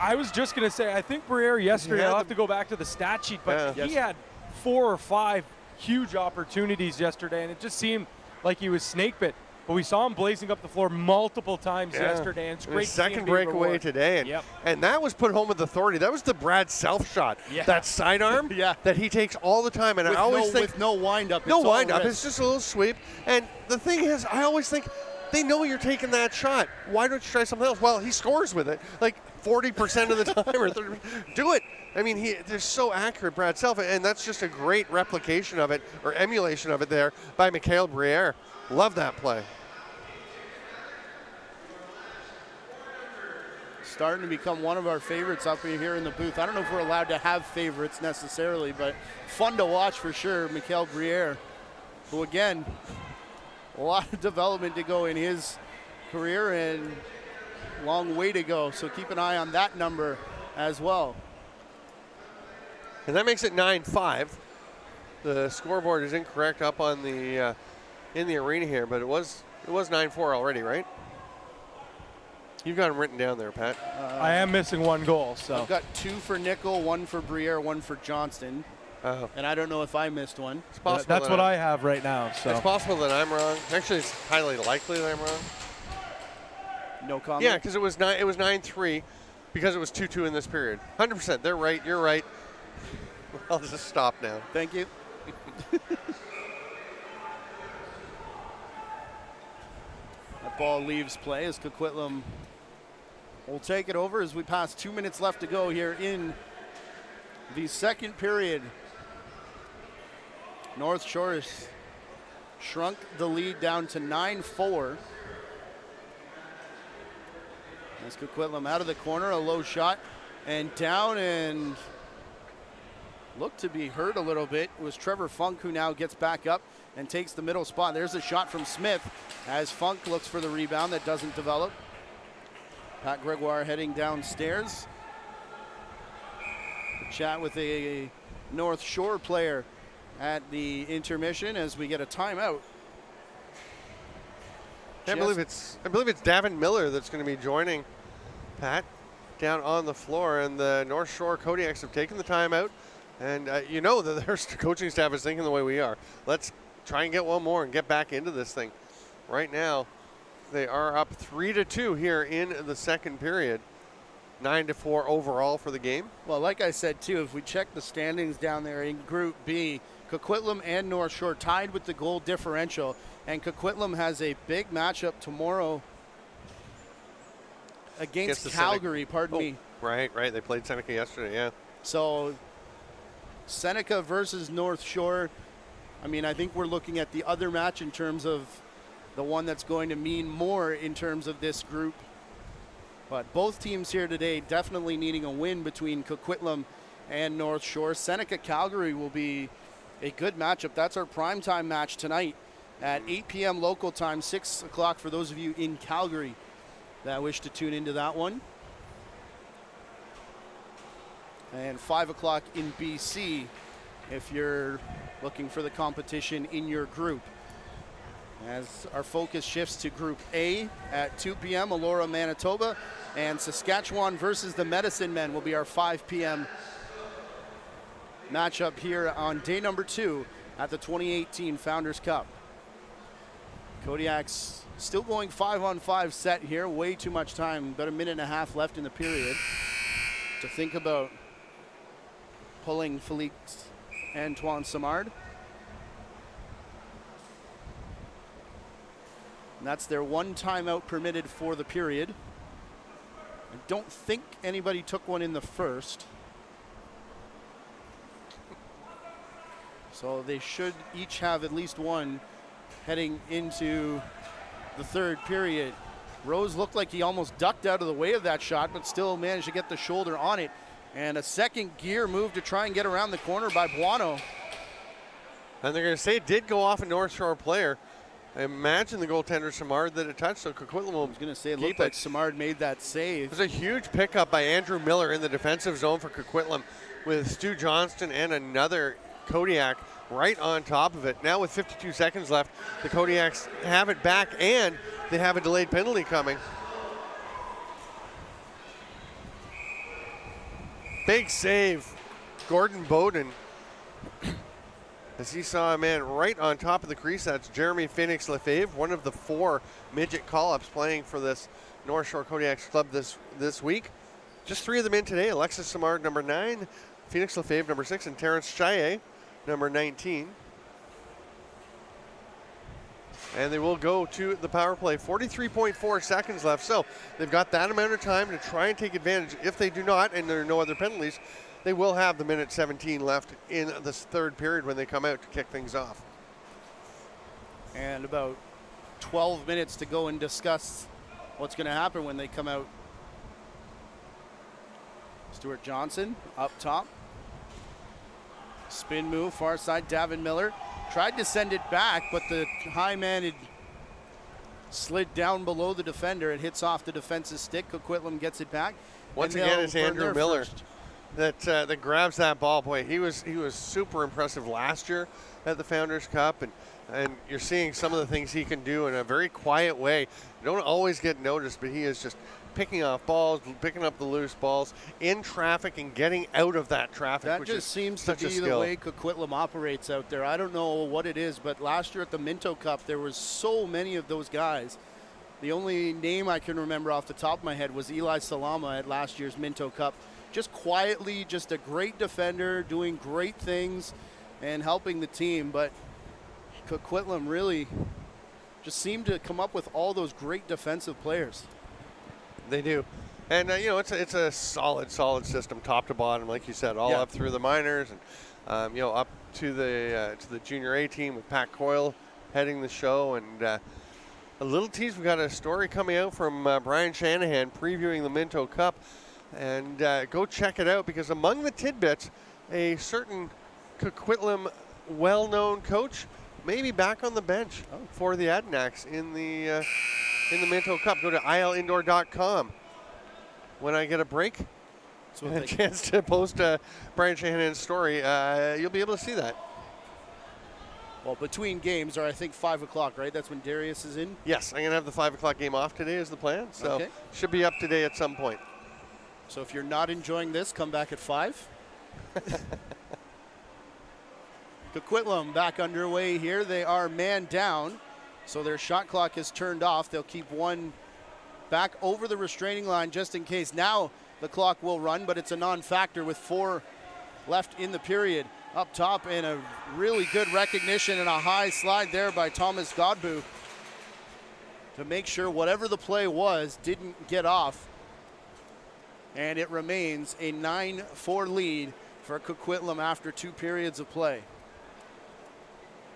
I was just going to say, I think Briere yesterday, I'll have to go back to the stat sheet, but he had 4 or 5 huge opportunities yesterday, and it just seemed like he was snake bit. But we saw him blazing up the floor multiple times yesterday, and it's great. Second breakaway today, and that was put home with authority. That was the Brad Self shot. That sidearm that he takes all the time, and I always think with no wind up. No wind up. It's just a little sweep. And the thing is, I always think they know you're taking that shot. Why don't you try something else? Well, he scores with it like 40% of the time, or 30%. Do it. I mean, they're so accurate, Brad Self, and that's just a great replication of it, or emulation of it there by Mikhail Briere. Love that play. Starting to become one of our favorites up here in the booth. I don't know if we're allowed to have favorites necessarily, but fun to watch for sure. Mikhail Briere, who again, a lot of development to go in his career and long way to go. So keep an eye on that number as well. And that makes it 9-5. The scoreboard is incorrect up on the in the arena here, but it was 9-4 already, right? You've got them written down there, Pat. I am missing 1 goal, so. I've got 2 for Nickel, 1 for Briere, 1 for Johnston. And I don't know if I missed one. It's possible. That's what I have right now. So it's possible that I'm wrong. Actually, it's highly likely that I'm wrong. No comment. Yeah, because it was 9-3, because it was 2-2 in this period. 100%. They're right. You're right. I'll just stop now. Thank you. That ball leaves play as Coquitlam will take it over as we pass 2 minutes left to go here in the second period. North Shore has shrunk the lead down to 9-4. As Coquitlam out of the corner, a low shot and down, and looked to be hurt a little bit. It was Trevor Funk who now gets back up and takes the middle spot. There's a shot from Smith as Funk looks for the rebound that doesn't develop. Pat Gregoire heading downstairs. Chat with a North Shore player at the intermission as we get a timeout. I believe it's Davin Miller that's going to be joining Pat down on the floor, and the North Shore Kodiaks have taken the timeout, and you know that their coaching staff is thinking the way we are. Let's try and get one more and get back into this thing. Right now, they are up 3-2 here in the second period. 9-4 overall for the game. Well, like I said too, if we check the standings down there in Group B, Coquitlam and North Shore tied with the goal differential, and Coquitlam has a big matchup tomorrow against Calgary, pardon me. Right. They played Seneca yesterday, yeah. So Seneca versus North Shore. I mean, I think we're looking at the other match in terms of the one that's going to mean more in terms of this group. But both teams here today definitely needing a win between Coquitlam and North Shore. Seneca-Calgary will be a good matchup. That's our primetime match tonight at 8 p.m. local time, 6 o'clock for those of you in Calgary that wish to tune into that one. And 5 o'clock in BC if you're looking for the competition in your group. As our focus shifts to Group A at 2 p.m., Elora, Manitoba, and Saskatchewan versus the Medicine Men will be our 5 p.m. matchup here on day number 2 at the 2018 Founders Cup. Kodiaks still going 5-on-5 set here. Way too much time, about a minute and a half left in the period to think about pulling Felix Antoine Samard. And that's their one timeout permitted for the period. I don't think anybody took one in the first. So they should each have at least one heading into the third period. Rose looked like he almost ducked out of the way of that shot, but still managed to get the shoulder on it. And a second gear move to try and get around the corner by Buono. And they're going to say it did go off a North Shore player. I imagine the goaltender Simard that it touched, so Coquitlam will. I was going to say it looked like Simard made that save. It was a huge pickup by Andrew Miller in the defensive zone for Coquitlam with Stu Johnston and another Kodiak right on top of it. Now with 52 seconds left, the Kodiaks have it back and they have a delayed penalty coming. Big save, Gordon Bowden. As he saw a man right on top of the crease. That's Jeremy Phoenix Lefebvre, one of the 4 midget call-ups playing for this North Shore Kodiaks club this week. Just 3 of them in today. Alexis Simard, number 9, Phoenix Lefebvre, number 6, and Terrence Chaillet, number 19. And they will go to the power play. 43.4 seconds left. So they've got that amount of time to try and take advantage. If they do not, and there are no other penalties, they will have the minute 17 left in this third period when they come out to kick things off. And about 12 minutes to go and discuss what's going to happen when they come out. Stuart Johnson up top. Spin move, far side, Davin Miller. Tried to send it back, but the high man had slid down below the defender. It hits off the defensive stick. Coquitlam gets it back. Once again, it's Andrew Miller that grabs that ball. Boy, he was super impressive last year at the Founders Cup, and you're seeing some of the things he can do in a very quiet way. You don't always get noticed, but he is just picking off balls, picking up the loose balls in traffic and getting out of that traffic. That just seems to be the way Coquitlam operates out there. I don't know what it is, but last year at the Minto Cup, there was so many of those guys. The only name I can remember off the top of my head was Eli Salama at last year's Minto Cup. Just quietly, just a great defender, doing great things and helping the team. But Coquitlam really just seemed to come up with all those great defensive players. They do. And, it's a solid system, top to bottom, like you said, all up through the minors and, up to the Junior A team with Pat Coyle heading the show. And a little tease, we got a story coming out from Brian Shanahan previewing the Minto Cup. And go check it out, because among the tidbits, a certain Coquitlam well-known coach may be back on the bench for the Adanacs in the Minto Cup. Go to ilindoor.com. When I get a break and a chance to post Brian Shanahan's story, you'll be able to see that. Well, between games are, I think, 5 o'clock, right? That's when Darius is in? Yes, I'm going to have the 5 o'clock game off today is the plan. So should be up today at some point. So if you're not enjoying this, come back at 5. Coquitlam back underway here. They are man down, so their shot clock is turned off. They'll keep one back over the restraining line just in case. Now the clock will run, but it's a non-factor with 4 left in the period. Up top, and a really good recognition and a high slide there by Thomas Godbout to make sure whatever the play was didn't get off. And it remains a 9-4 lead for Coquitlam after 2 periods of play.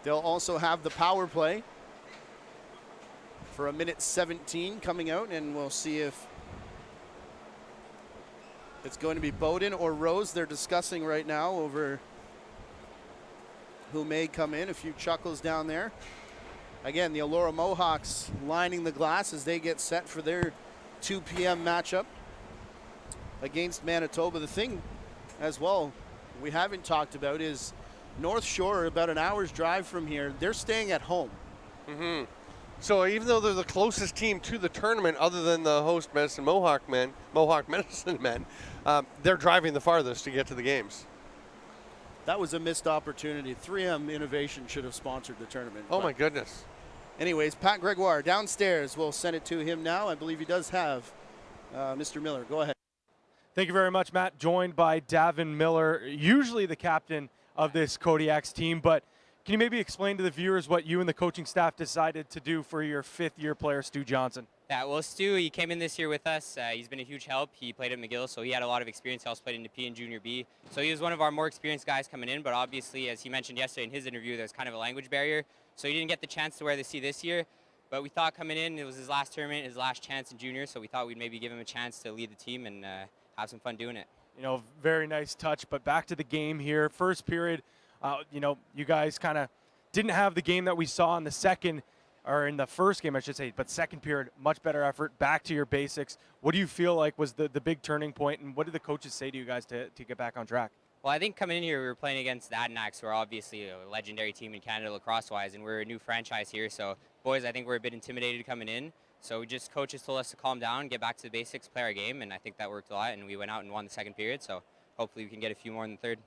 They'll also have the power play for a minute 17 coming out, and we'll see if it's going to be Bowden or Rose. They're discussing right now over who may come in. A few chuckles down there. Again, the Elora Mohawks lining the glass as they get set for their 2 p.m. matchup against Manitoba. The thing as well we haven't talked about is North Shore, about an hour's drive from here, they're staying at home. Mm-hmm. So even though they're the closest team to the tournament, other than the host Mohawk Medicine Men, they're driving the farthest to get to the games. That was a missed opportunity. 3M Innovation should have sponsored the tournament. Oh, my goodness. Anyways, Pat Gregoire downstairs. We'll send it to him now. I believe he does have Mr. Miller. Go ahead. Thank you very much, Matt. Joined by Davin Miller, usually the captain of this Kodiaks team, but can you maybe explain to the viewers what you and the coaching staff decided to do for your 5th-year player, Stu Johnson? Yeah, well, Stu, he came in this year with us. He's been a huge help. He played at McGill, so he had a lot of experience. He also played in P and Junior B. So he was one of our more experienced guys coming in, but obviously, as he mentioned yesterday in his interview, there's kind of a language barrier. So he didn't get the chance to wear the C this year. But we thought coming in, it was his last tournament, his last chance in junior, so we thought we'd maybe give him a chance to lead the team and have some fun doing it. You know, very nice touch. But back to the game here. First period, you know, you guys kind of didn't have the game that we saw in the second, or in the first game, I should say. But second period, much better effort. Back to your basics. What do you feel like was the big turning point, and what did the coaches say to you guys to get back on track? Well, I think coming in here, we were playing against the Adanacs, who are obviously a legendary team in Canada lacrosse-wise, and we're a new franchise here. So, boys, I think we're a bit intimidated coming in. So coaches told us to calm down, get back to the basics, play our game, and I think that worked a lot, and we went out and won the second period. So hopefully we can get a few more in the third.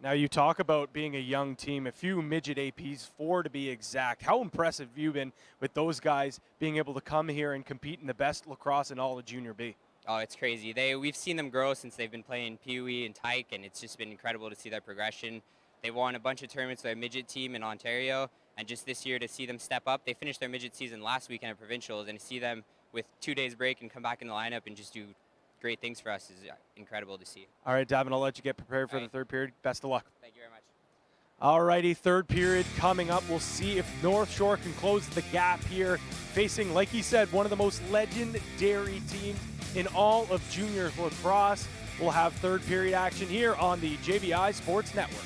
Now, you talk about being a young team, a few midget APs, 4 to be exact. How impressive have you been with those guys being able to come here and compete in the best lacrosse in all of Junior B? Oh, it's crazy. We've seen them grow since they've been playing Pee Wee and Tyke, and it's just been incredible to see their progression. They won a bunch of tournaments with a midget team in Ontario, and just this year to see them step up. They finished their midget season last weekend at provincials, and to see them with 2 days break and come back in the lineup and just do great things for us is incredible to see. All right, Davin, I'll let you get prepared for the third period. Best of luck. Thank you very much. All righty, third period coming up. We'll see if North Shore can close the gap here, facing, like he said, one of the most legendary teams in all of junior lacrosse. We'll have third period action here on the JVI Sports Network.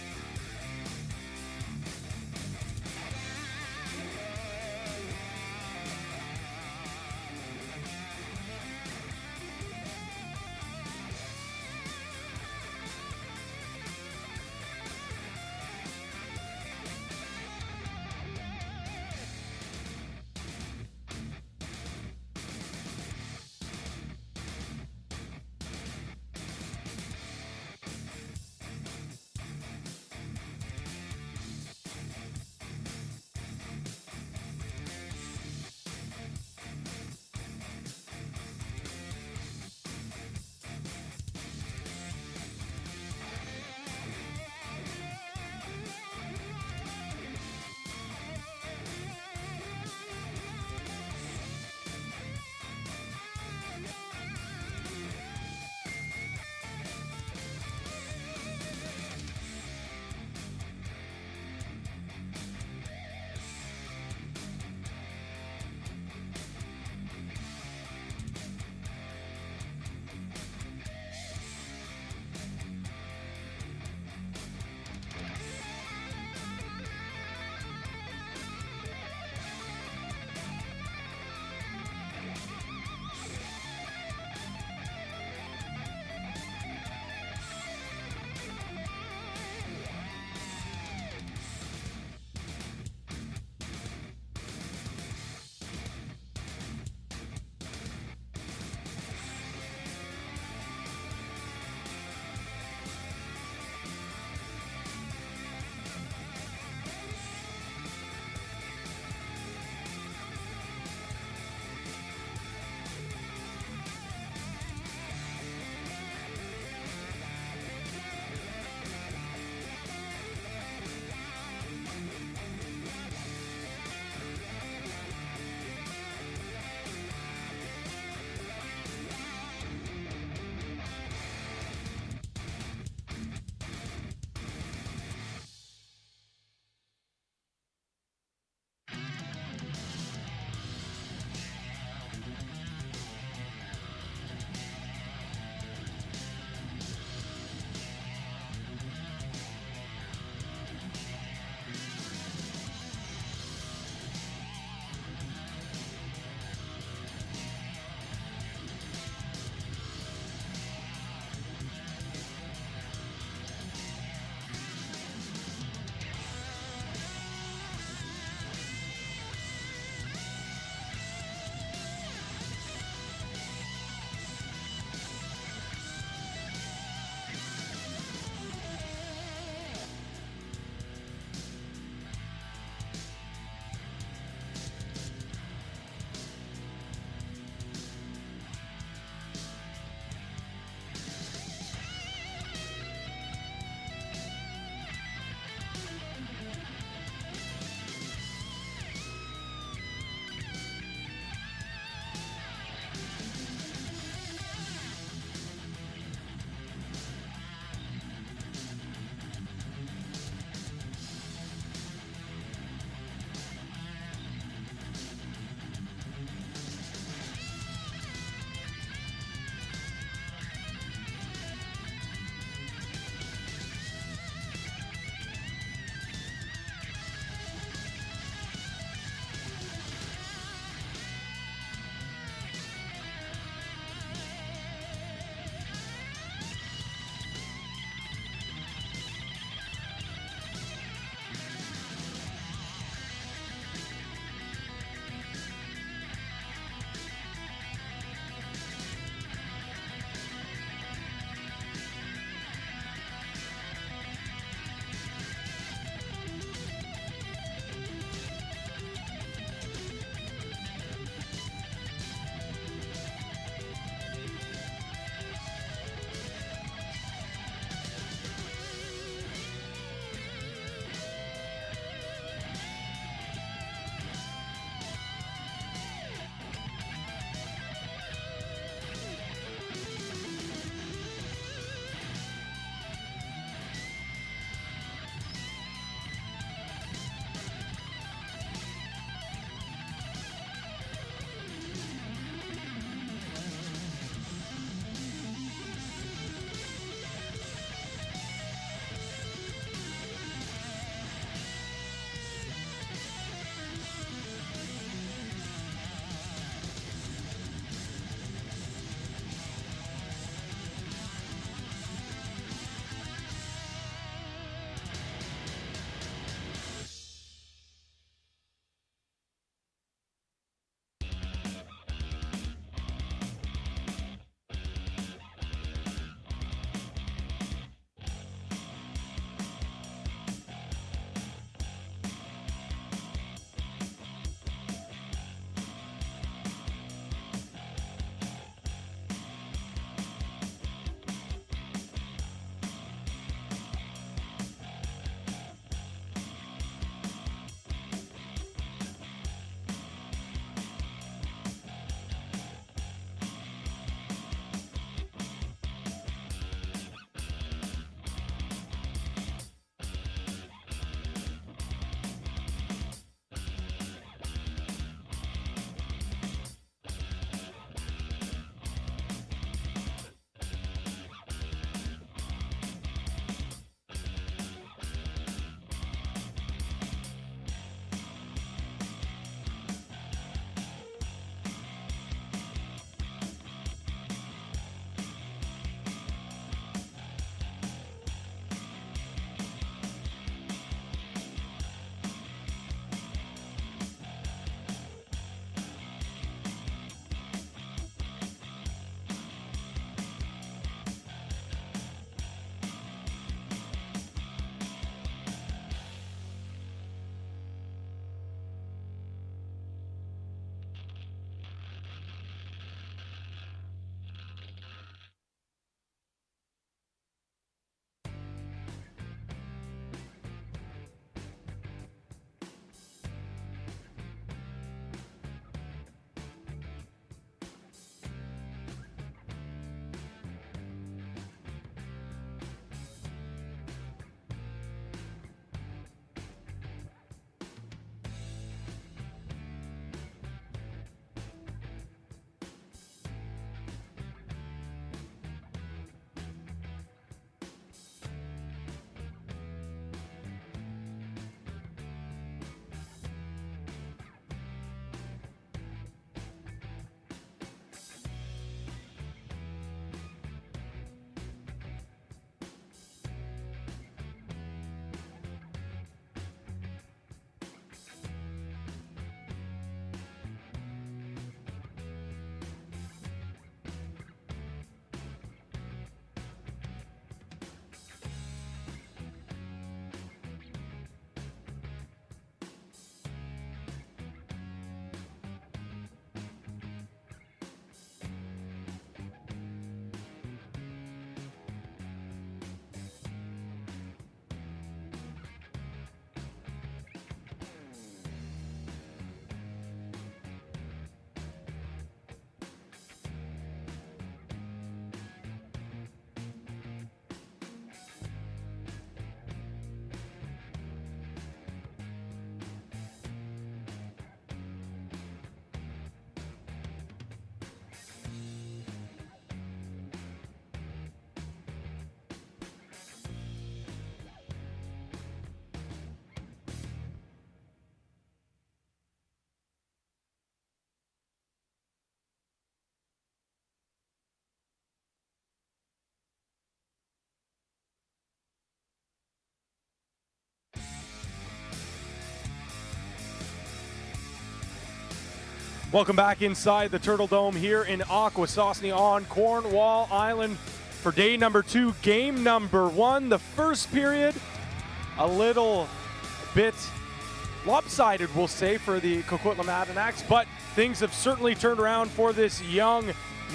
Welcome back inside the Turtle Dome here in Akwesasne on Cornwall Island for day number 2, game number 1. The first period, a little bit lopsided, we'll say, for the Coquitlam Adanacs, but things have certainly turned around for this young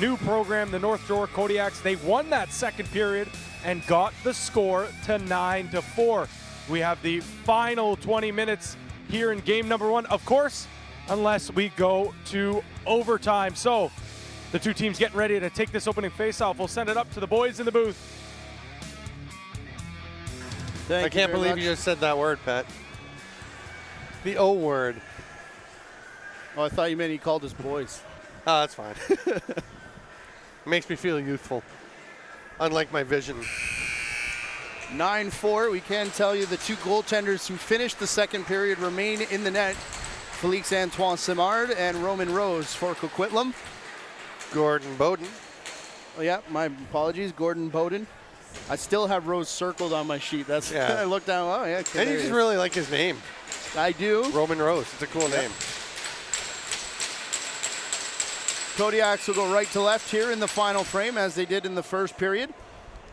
new program, the North Shore Kodiaks. They won that second period and got the score to 9-4. We have the final 20 minutes here in game number 1, of course, unless we go to overtime. So the two teams getting ready to take this opening face-off. We'll send it up to the boys in the booth. I can't believe you just said that word, Pat. The O word. Oh, I thought you meant he called us boys. Oh, that's fine. It makes me feel youthful, unlike my vision. 9-4. We can tell you the two goaltenders who finished the second period remain in the net. Felix-Antoine Simard and Roman Rose for Coquitlam. Gordon Bowden. Oh, yeah, my apologies, Gordon Bowden. I still have Rose circled on my sheet. That's I looked down. Oh yeah, okay, and you just really like his name. I do. Roman Rose. It's a cool name. Kodiaks will go right to left here in the final frame, as they did in the first period.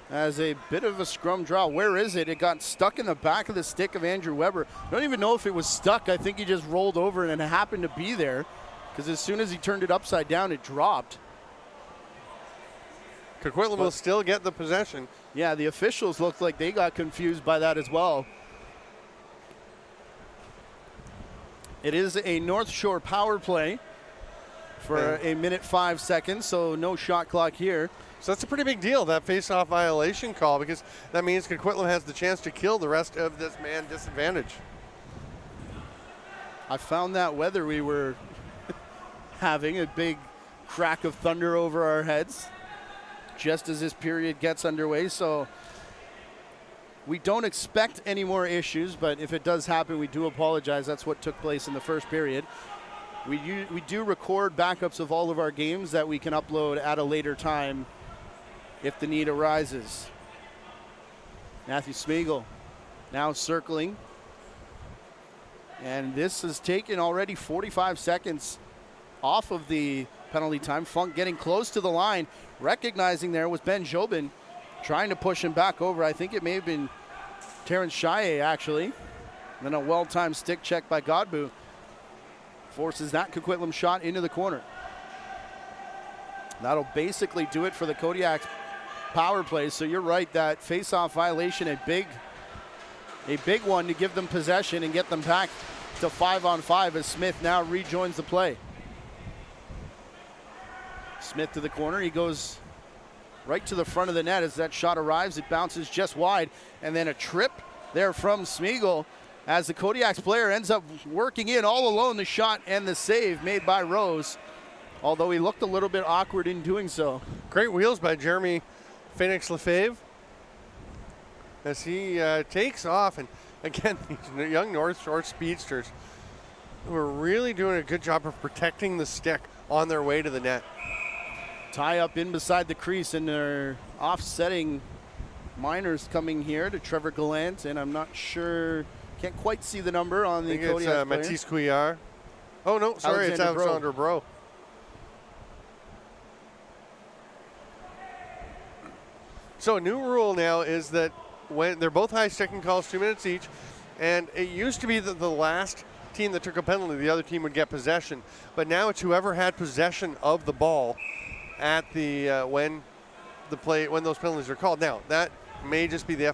As a bit of a scrum draw. Where is it? It got stuck in the back of the stick of Andrew Weber. I don't even know if it was stuck. I think he just rolled over and it happened to be there, because as soon as he turned it upside down, it dropped. Coquitlam will still get the possession. Yeah, the officials looked like they got confused by that as well. It is a North Shore power play for a minute 5 seconds, so no shot clock here. So that's a pretty big deal, that face-off violation call, because that means Coquitlam has the chance to kill the rest of this man disadvantage. I found that weather we were having, a big crack of thunder over our heads just as this period gets underway, so we don't expect any more issues, but if it does happen, we do apologize. That's what took place in the first period. We do record backups of all of our games that we can upload at a later time if the need arises. Matthew Smeagol now circling. And this has taken already 45 seconds off of the penalty time. Funk getting close to the line. Recognizing there was Ben Jobin trying to push him back over. I think it may have been Terrence Chaillet, actually. And then a well-timed stick check by Godbout forces that Coquitlam shot into the corner. That'll basically do it for the Kodiaks power play. So you're right, that face-off violation, a big one to give them possession and get them back to 5-on-5 as Smith now rejoins the play. Smith to the corner. He goes right to the front of the net as that shot arrives. It bounces just wide, and then a trip there from Smeagol as the Kodiaks player ends up working in all alone the shot and the save made by Rose, although he looked a little bit awkward in doing so. Great wheels by Jeremy Phoenix Lefebvre as he takes off. And again, these young North Shore speedsters who are really doing a good job of protecting the stick on their way to the net. Tie up in beside the crease, and they're offsetting minors coming here to Trevor Gallant, and I'm not sure, can't quite see the number on the Kodiaks player. It's Matisse Couillard. Oh, no, sorry, it's Alexander Bro. So a new rule now is that when they're both high sticking calls, 2 minutes each, and it used to be that the last team that took a penalty, the other team would get possession, but now it's whoever had possession of the ball at the when those penalties are called. Now that may just be the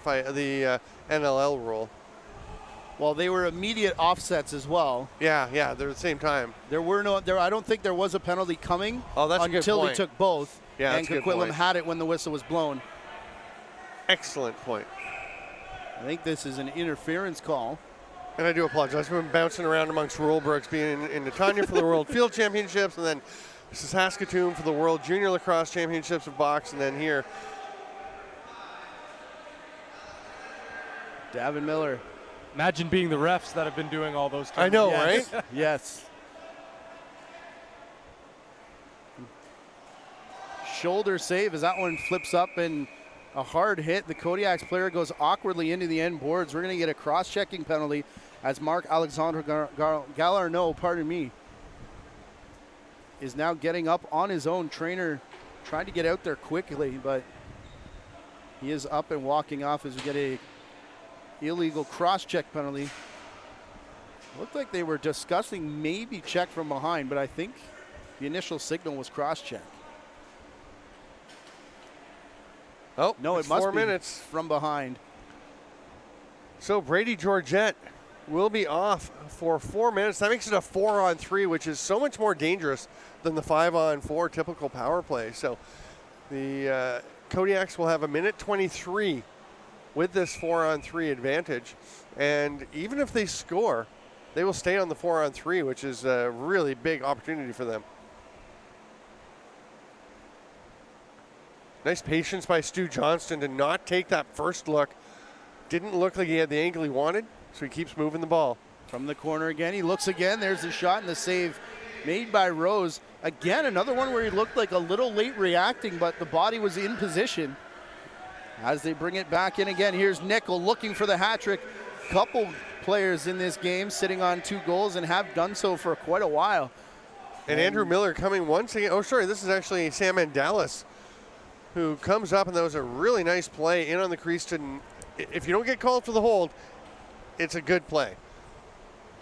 NLL rule. Well, they were immediate offsets as well. Yeah, they're at the same time. I don't think there was a penalty coming until he took both. Yeah, and Coquitlam had it when the whistle was blown. Excellent point. I think this is an interference call. And I do apologize. We've been bouncing around amongst Rulebrook's, being in Netanya for the World Field Championships, and then Saskatoon for the World Junior Lacrosse Championships of box, and then here. Davin Miller. Imagine being the refs that have been doing all those. I know, right? Yes. Shoulder save as that one flips up, and a hard hit. The Kodiaks player goes awkwardly into the end boards. We're going to get a cross-checking penalty as Marc-Alexandre Gallarneau, is now getting up on his own. Trainer trying to get out there quickly, but he is up and walking off as we get a illegal cross-check penalty. Looked like they were discussing maybe check from behind, but I think the initial signal was cross-check. Oh, no, it must 4 be minutes from behind. So Brady Georgette will be off for 4 minutes. That makes it a 4-on-3, which is so much more dangerous than the 5-on-4 typical power play. So the Kodiaks will have a minute 23 with this 4-on-3 advantage. And even if they score, they will stay on the 4-on-3, which is a really big opportunity for them. Nice patience by Stu Johnston to not take that first look. Didn't look like he had the angle he wanted, so he keeps moving the ball. From the corner again, he looks again. There's the shot and the save made by Rose. Again, another one where he looked like a little late reacting, but the body was in position. As they bring it back in again, here's Nickel looking for the hat trick. Couple players in this game sitting on 2 goals and have done so for quite a while. And Andrew Miller coming once again. Oh, sorry, this is actually Sam Mandalis, who comes up, and that was a really nice play in on the crease. If you don't get called for the hold, it's a good play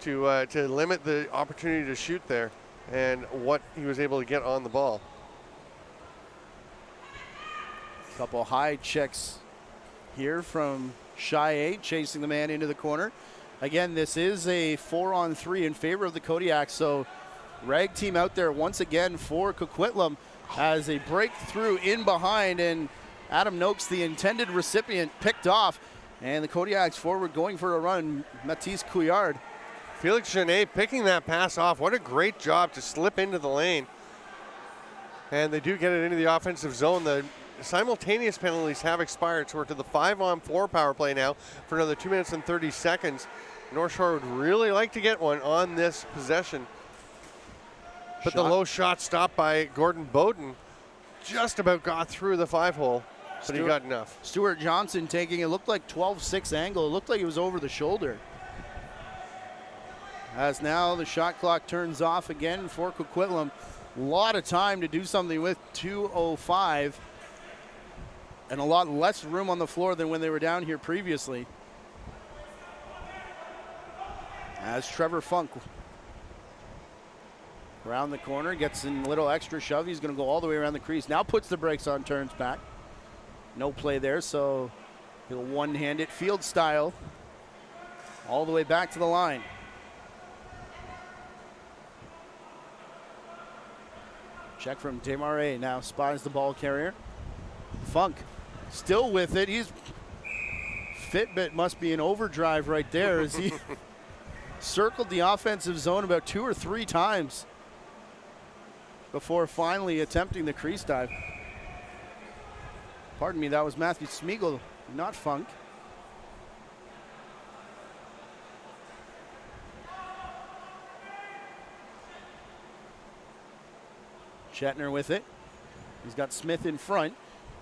to limit the opportunity to shoot there and what he was able to get on the ball. Couple high checks here from Shy 8, chasing the man into the corner. Again, this is a 4-on-3 in favor of the Kodiaks, so rag team out there once again for Coquitlam as a breakthrough in behind, and Adam Noakes, the intended recipient, picked off, and the Kodiaks forward going for a run. Matisse Couillard. Felix Genet picking that pass off. What a great job to slip into the lane. And they do get it into the offensive zone. The simultaneous penalties have expired, so we're to the 5-on-4 power play now for another 2 minutes and 30 seconds. North Shore would really like to get one on this possession. But the low shot stopped by Gordon Bowden just about got through the 5-hole, but he got enough. Stuart Johnson taking it, looked like 12-6 angle. It looked like it was over the shoulder. As now the shot clock turns off again for Coquitlam. A lot of time to do something with 2:05 and a lot less room on the floor than when they were down here previously. As Trevor Funk around the corner, gets in a little extra shove. He's going to go all the way around the crease. Now puts the brakes on, turns back. No play there, so he'll one-hand it field style all the way back to the line. Check from Desmarais, now spies the ball carrier. Funk still with it. He's Fitbit must be in overdrive right there as he circled the offensive zone about 2 or 3 times before finally attempting the crease dive. Pardon me, that was Matthew Smeagol, not Funk. Chetner with it. He's got Smith in front.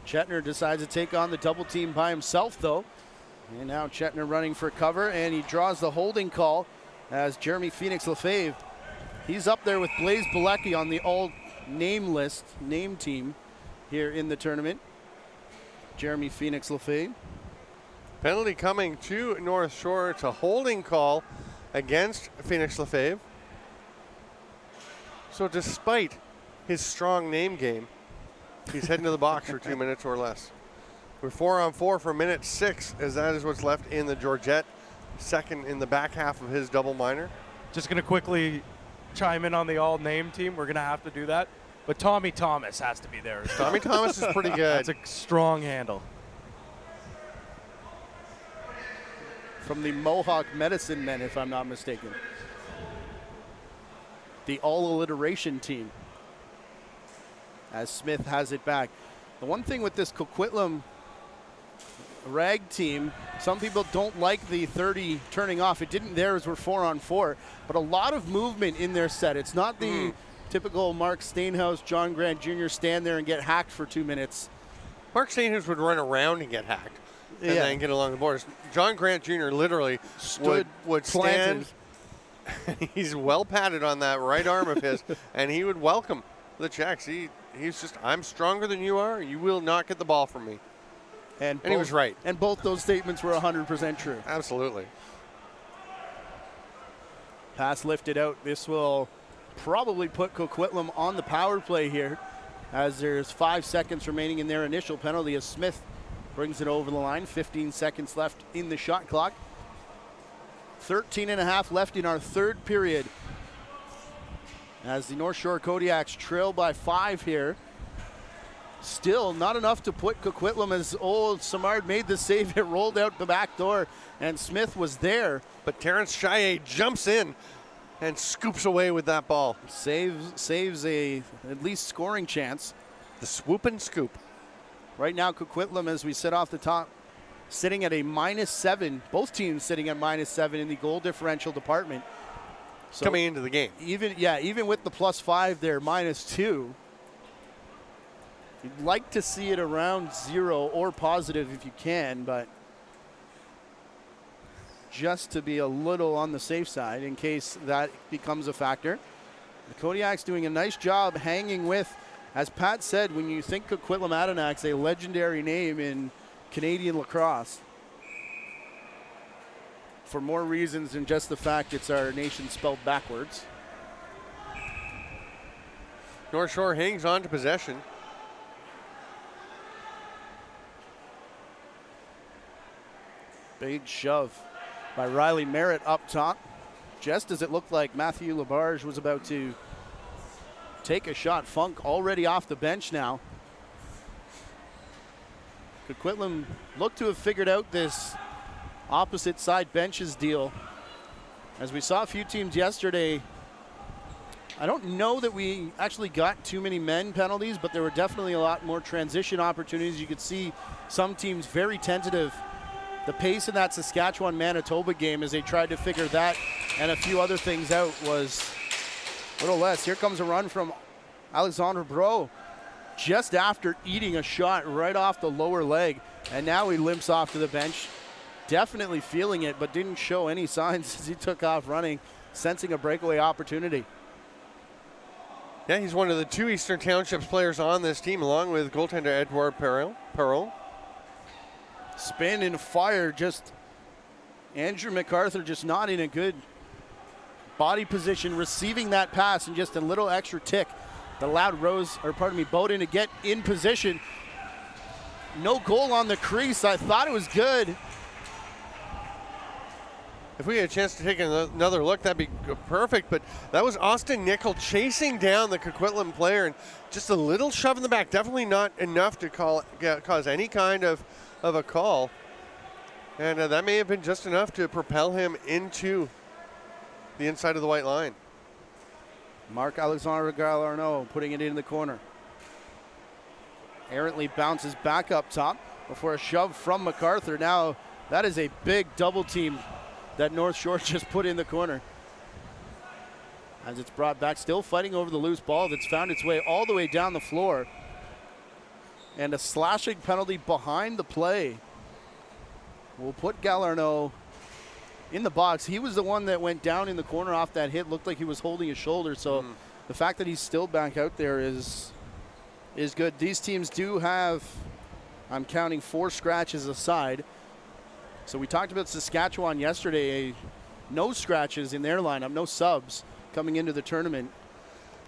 Chetner decides to take on the double team by himself, though. And now Chetner running for cover, and he draws the holding call as Jeremy Phoenix Lefebvre. He's up there with Blaise Bilecki on the all-name list, name team here in the tournament. Jeremy Phoenix Lefebvre. Penalty coming to North Shore. It's a holding call against Phoenix Lefebvre. So despite his strong name game, he's heading to the box for 2 minutes or less. We're 4-on-4 for minute 6, as that is what's left in the Georgette. Second in the back half of his double minor. Just going to quickly chime in on the all-name team. We're going to have to do that. But Tommy Thomas has to be there. Tommy Thomas is pretty good. That's a strong handle. From the Mohawk Medicine Men, if I'm not mistaken. The all-alliteration team. As Smith has it back. The one thing with this Coquitlam rag team, some people don't like the 30 turning off. It didn't there as we're 4-on-4, but a lot of movement in their set. It's not the typical Mark Stainhouse, John Grant Jr. stand there and get hacked for 2 minutes. Mark Stainhouse would run around and get hacked and then get along the borders. John Grant Jr. literally would stand, He's well padded on that right arm of his, and he would welcome the checks. He's just, I'm stronger than you are. You will not get the ball from me. And he was right. And both those statements were 100% true. Absolutely. Pass lifted out. This will probably put Coquitlam on the power play here, as there's 5 seconds remaining in their initial penalty as Smith brings it over the line. 15 seconds left in the shot clock. 13 and a half left in our third period, as the North Shore Kodiaks trail by 5 here. Still not enough to put Coquitlam, as old Samard made the save. It rolled out the back door, and Smith was there. But Terrence Chaillet jumps in and scoops away with that ball. Saves a at least scoring chance. The swoop and scoop. Right now, Coquitlam, as we said off the top, sitting at a -7. Both teams sitting at -7 in the goal differential department. So coming into the game. Even with the +5, they're -2. You'd like to see it around 0 or positive if you can, but just to be a little on the safe side in case that becomes a factor. The Kodiaks doing a nice job hanging with, as Pat said, when you think Coquitlam Adanacs, a legendary name in Canadian lacrosse, for more reasons than just the fact it's our nation spelled backwards. North Shore hangs on to possession. Big shove by Riley Merritt up top, just as it looked like Matthew Labarge was about to take a shot. Funk already off the bench now. Coquitlam looked to have figured out this opposite side benches deal. As we saw a few teams yesterday, I don't know that we actually got too many men penalties, but there were definitely a lot more transition opportunities. You could see some teams very tentative. The pace in that Saskatchewan-Manitoba game, as they tried to figure that and a few other things out, was a little less. Here comes a run from Alexandre Bro, just after eating a shot right off the lower leg, and now he limps off to the bench. Definitely feeling it, but didn't show any signs as he took off running, sensing a breakaway opportunity. Yeah, he's one of the 2 Eastern Townships players on this team, along with goaltender Edouard Perreault. Spin and fire, just Andrew MacArthur just not in a good body position, receiving that pass, and just a little extra tick. The loud Bowden to get in position. No goal on the crease. I thought it was good. If we had a chance to take another look, that'd be perfect, but that was Austin Nickel chasing down the Coquitlam player, and just a little shove in the back. Definitely not enough to cause any kind of a call, and that may have been just enough to propel him into the inside of the white line. Marc-Alexandre Gallarneau putting it in the corner. Errantly bounces back up top before a shove from MacArthur. Now that is a big double team that North Shore just put in the corner. As it's brought back, still fighting over the loose ball that's found its way all the way down the floor. And a slashing penalty behind the play will put Gallarneau in the box. He was the one that went down in the corner off that hit. Looked like he was holding his shoulder. So the fact that he's still back out there is good. These teams do have, I'm counting 4 scratches aside. So we talked about Saskatchewan yesterday. No scratches in their lineup, no subs coming into the tournament.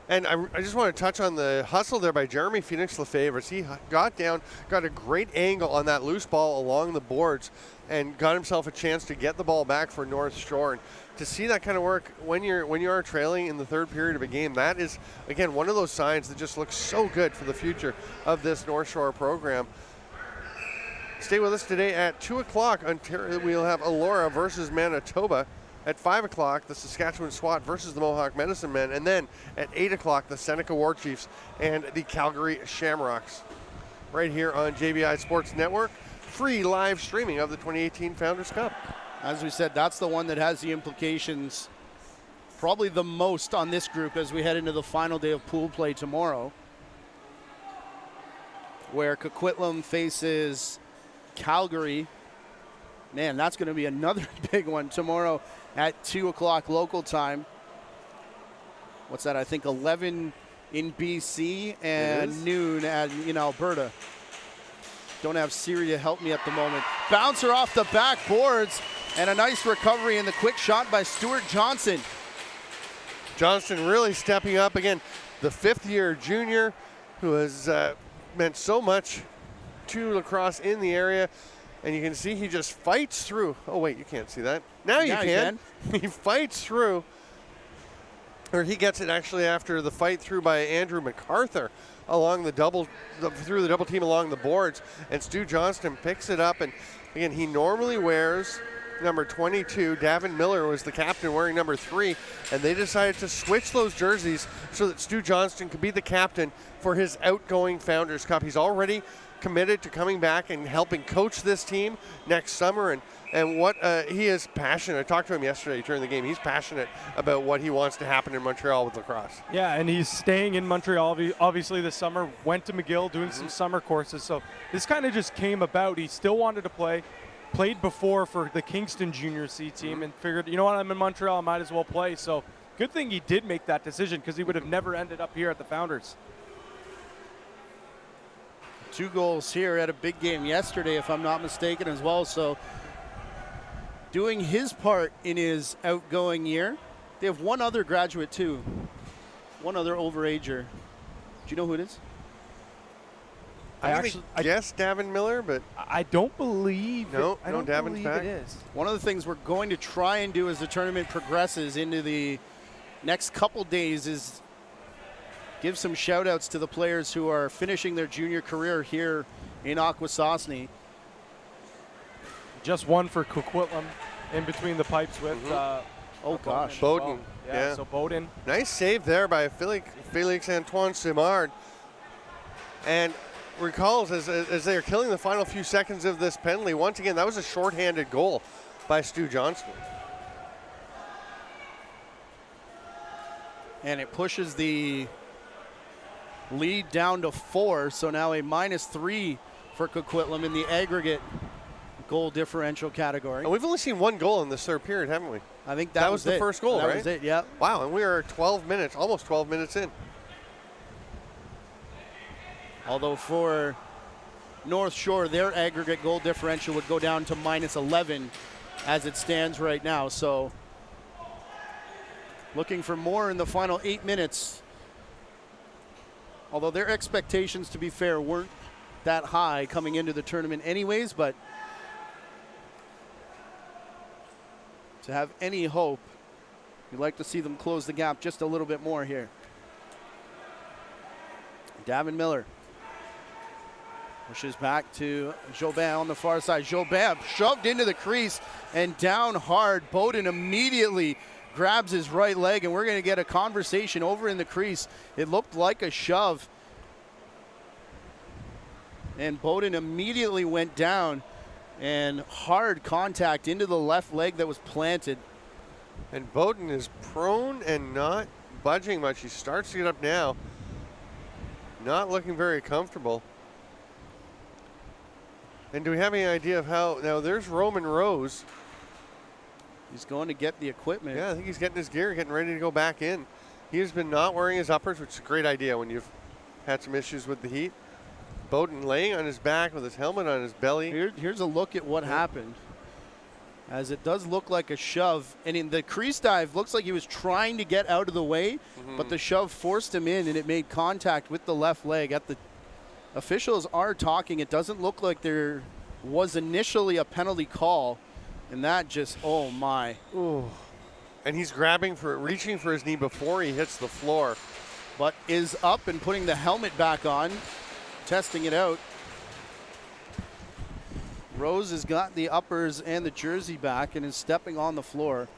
And I just want to touch on the hustle there by Jeremy Phoenix Lefebvre. He got down, got a great angle on that loose ball along the boards, and got himself a chance to get the ball back for North Shore. And to see that kind of work when you are trailing in the third period of a game, that is, again, one of those signs that just looks so good for the future of this North Shore program. Stay with us today at 2 o'clock. We'll have Elora versus Manitoba. At 5 o'clock, the Saskatchewan SWAT versus the Mohawk Medicine Men. And then at 8 o'clock, the Seneca War Chiefs and the Calgary Shamrocks. Right here on JVI Sports Network. Free live streaming of the 2018 Founders Cup. As we said, that's the one that has the implications probably the most on this group as we head into the final day of pool play tomorrow, where Coquitlam faces Calgary Man, that's going to be another big one tomorrow at 2 o'clock local time. What's that? I think 11 in BC and noon in Alberta. Don't have Siri to help me at the moment. Bouncer off the backboards, and a nice recovery in the quick shot by Stuart Johnson. Johnston really stepping up again. The fifth-year junior who has meant so much to lacrosse in the area. And you can see he just fights through. Oh, wait, you can't see that. Now you can. He fights through. Or he gets it actually after the fight through by Andrew MacArthur along through the double team along the boards. And Stu Johnston picks it up. And again, he normally wears number 22. Davin Miller was the captain wearing number 3. And they decided to switch those jerseys so that Stu Johnston could be the captain for his outgoing Founders Cup. He's already committed to coming back and helping coach this team next summer, and what he is passionate. I talked to him yesterday during the game. He's passionate about what he wants to happen in Montreal with lacrosse. Yeah, and he's staying in Montreal obviously this summer. Went to McGill doing some summer courses, so this kind of just came about. He still wanted to play, played before for the Kingston Junior C team, and figured, you know what, I'm in Montreal, I might as well play. So good thing he did make that decision, because he would have never ended up here at the Founders. 2 goals here at a big game yesterday, if I'm not mistaken, as well. So doing his part in his outgoing year. They have one other graduate too, one other overager. Do you know who it is? I guess Davin Miller, but I don't believe I don't Davin's believe back. it is. One of the things we're going to try and do as the tournament progresses into the next couple days is give some shout outs to the players who are finishing their junior career here in Akwesasne. Just one for Coquitlam in between the pipes with Bowden. Yeah, so Bowden. Nice save there by Felix Antoine Simard. And recalls as they are killing the final few seconds of this penalty, once again, that was a shorthanded goal by Stu Johnston. And it pushes the lead down to 4, so now a -3 for Coquitlam in the aggregate goal differential category. And we've only seen 1 goal in this third period, haven't we? I think that was the first goal, right? That was it, yeah. Wow, and we are 12 minutes, almost 12 minutes in. Although for North Shore, their aggregate goal differential would go down to -11 as it stands right now. So looking for more in the final 8 minutes. Although their expectations, to be fair, weren't that high coming into the tournament anyways, but to have any hope, you'd like to see them close the gap just a little bit more here. Davin Miller pushes back to Jobin on the far side. Jobin shoved into the crease and down hard. Bowden immediately grabs his right leg, and we're going to get a conversation over in the crease. It looked like a shove, and Bowden immediately went down, and hard contact into the left leg that was planted. And Bowden is prone and not budging much. He starts to get up now, not looking very comfortable. And do we have any idea of how? Now there's Roman Rose. He's going to get the equipment. Yeah, I think he's getting his gear, getting ready to go back in. He has been not wearing his uppers, which is a great idea when you've had some issues with the heat. Bowden laying on his back with his helmet on his belly. Here's a look at what happened, as it does look like a shove. And in the crease dive, looks like he was trying to get out of the way, but the shove forced him in, and it made contact with the left leg. Officials are talking. It doesn't look like there was initially a penalty call, and that just, oh my. Ooh. And he's reaching for his knee before he hits the floor. But is up and putting the helmet back on, testing it out. Rose has got the uppers and the jersey back and is stepping on the floor.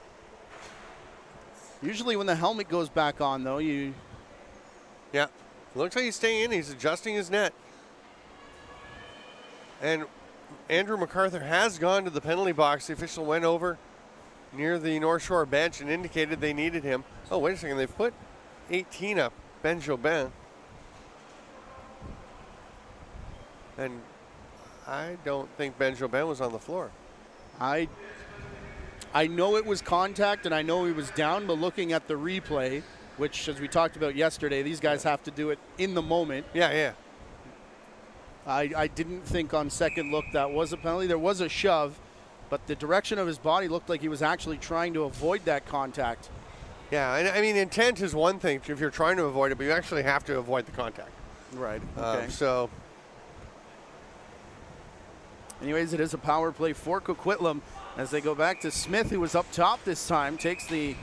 Usually when the helmet goes back on, though, Yeah, looks like he's staying in. He's adjusting his net. And Andrew MacArthur has gone to the penalty box. The official went over near the North Shore bench and indicated they needed him. Oh, wait a second. They've put 18 up, Ben Jobin. And I don't think Ben Jobin was on the floor. I know it was contact, and I know he was down, but looking at the replay, which, as we talked about yesterday, these guys have to do it in the moment. Yeah. I didn't think on second look that was a penalty. There was a shove, but the direction of his body looked like he was actually trying to avoid that contact. Yeah, and I mean, intent is one thing if you're trying to avoid it, but you actually have to avoid the contact. Right, okay. So, anyways, it is a power play for Coquitlam as they go back to Smith, who was up top this time, takes the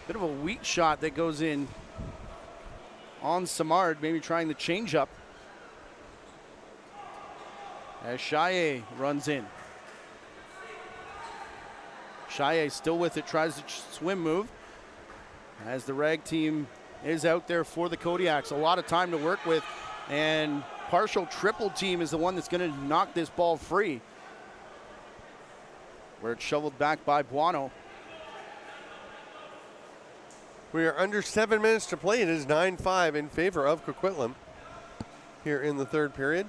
bit of a weak shot that goes in on Simard, maybe trying the change-up. As Chaillet runs in. Chaillet still with it, tries to swim move. As the rag team is out there for the Kodiaks. A lot of time to work with, and partial triple team is the one that's going to knock this ball free. Where it's shoveled back by Buono. we are under 7 minutes to play. It is 9-5 in favor of Coquitlam here in the third period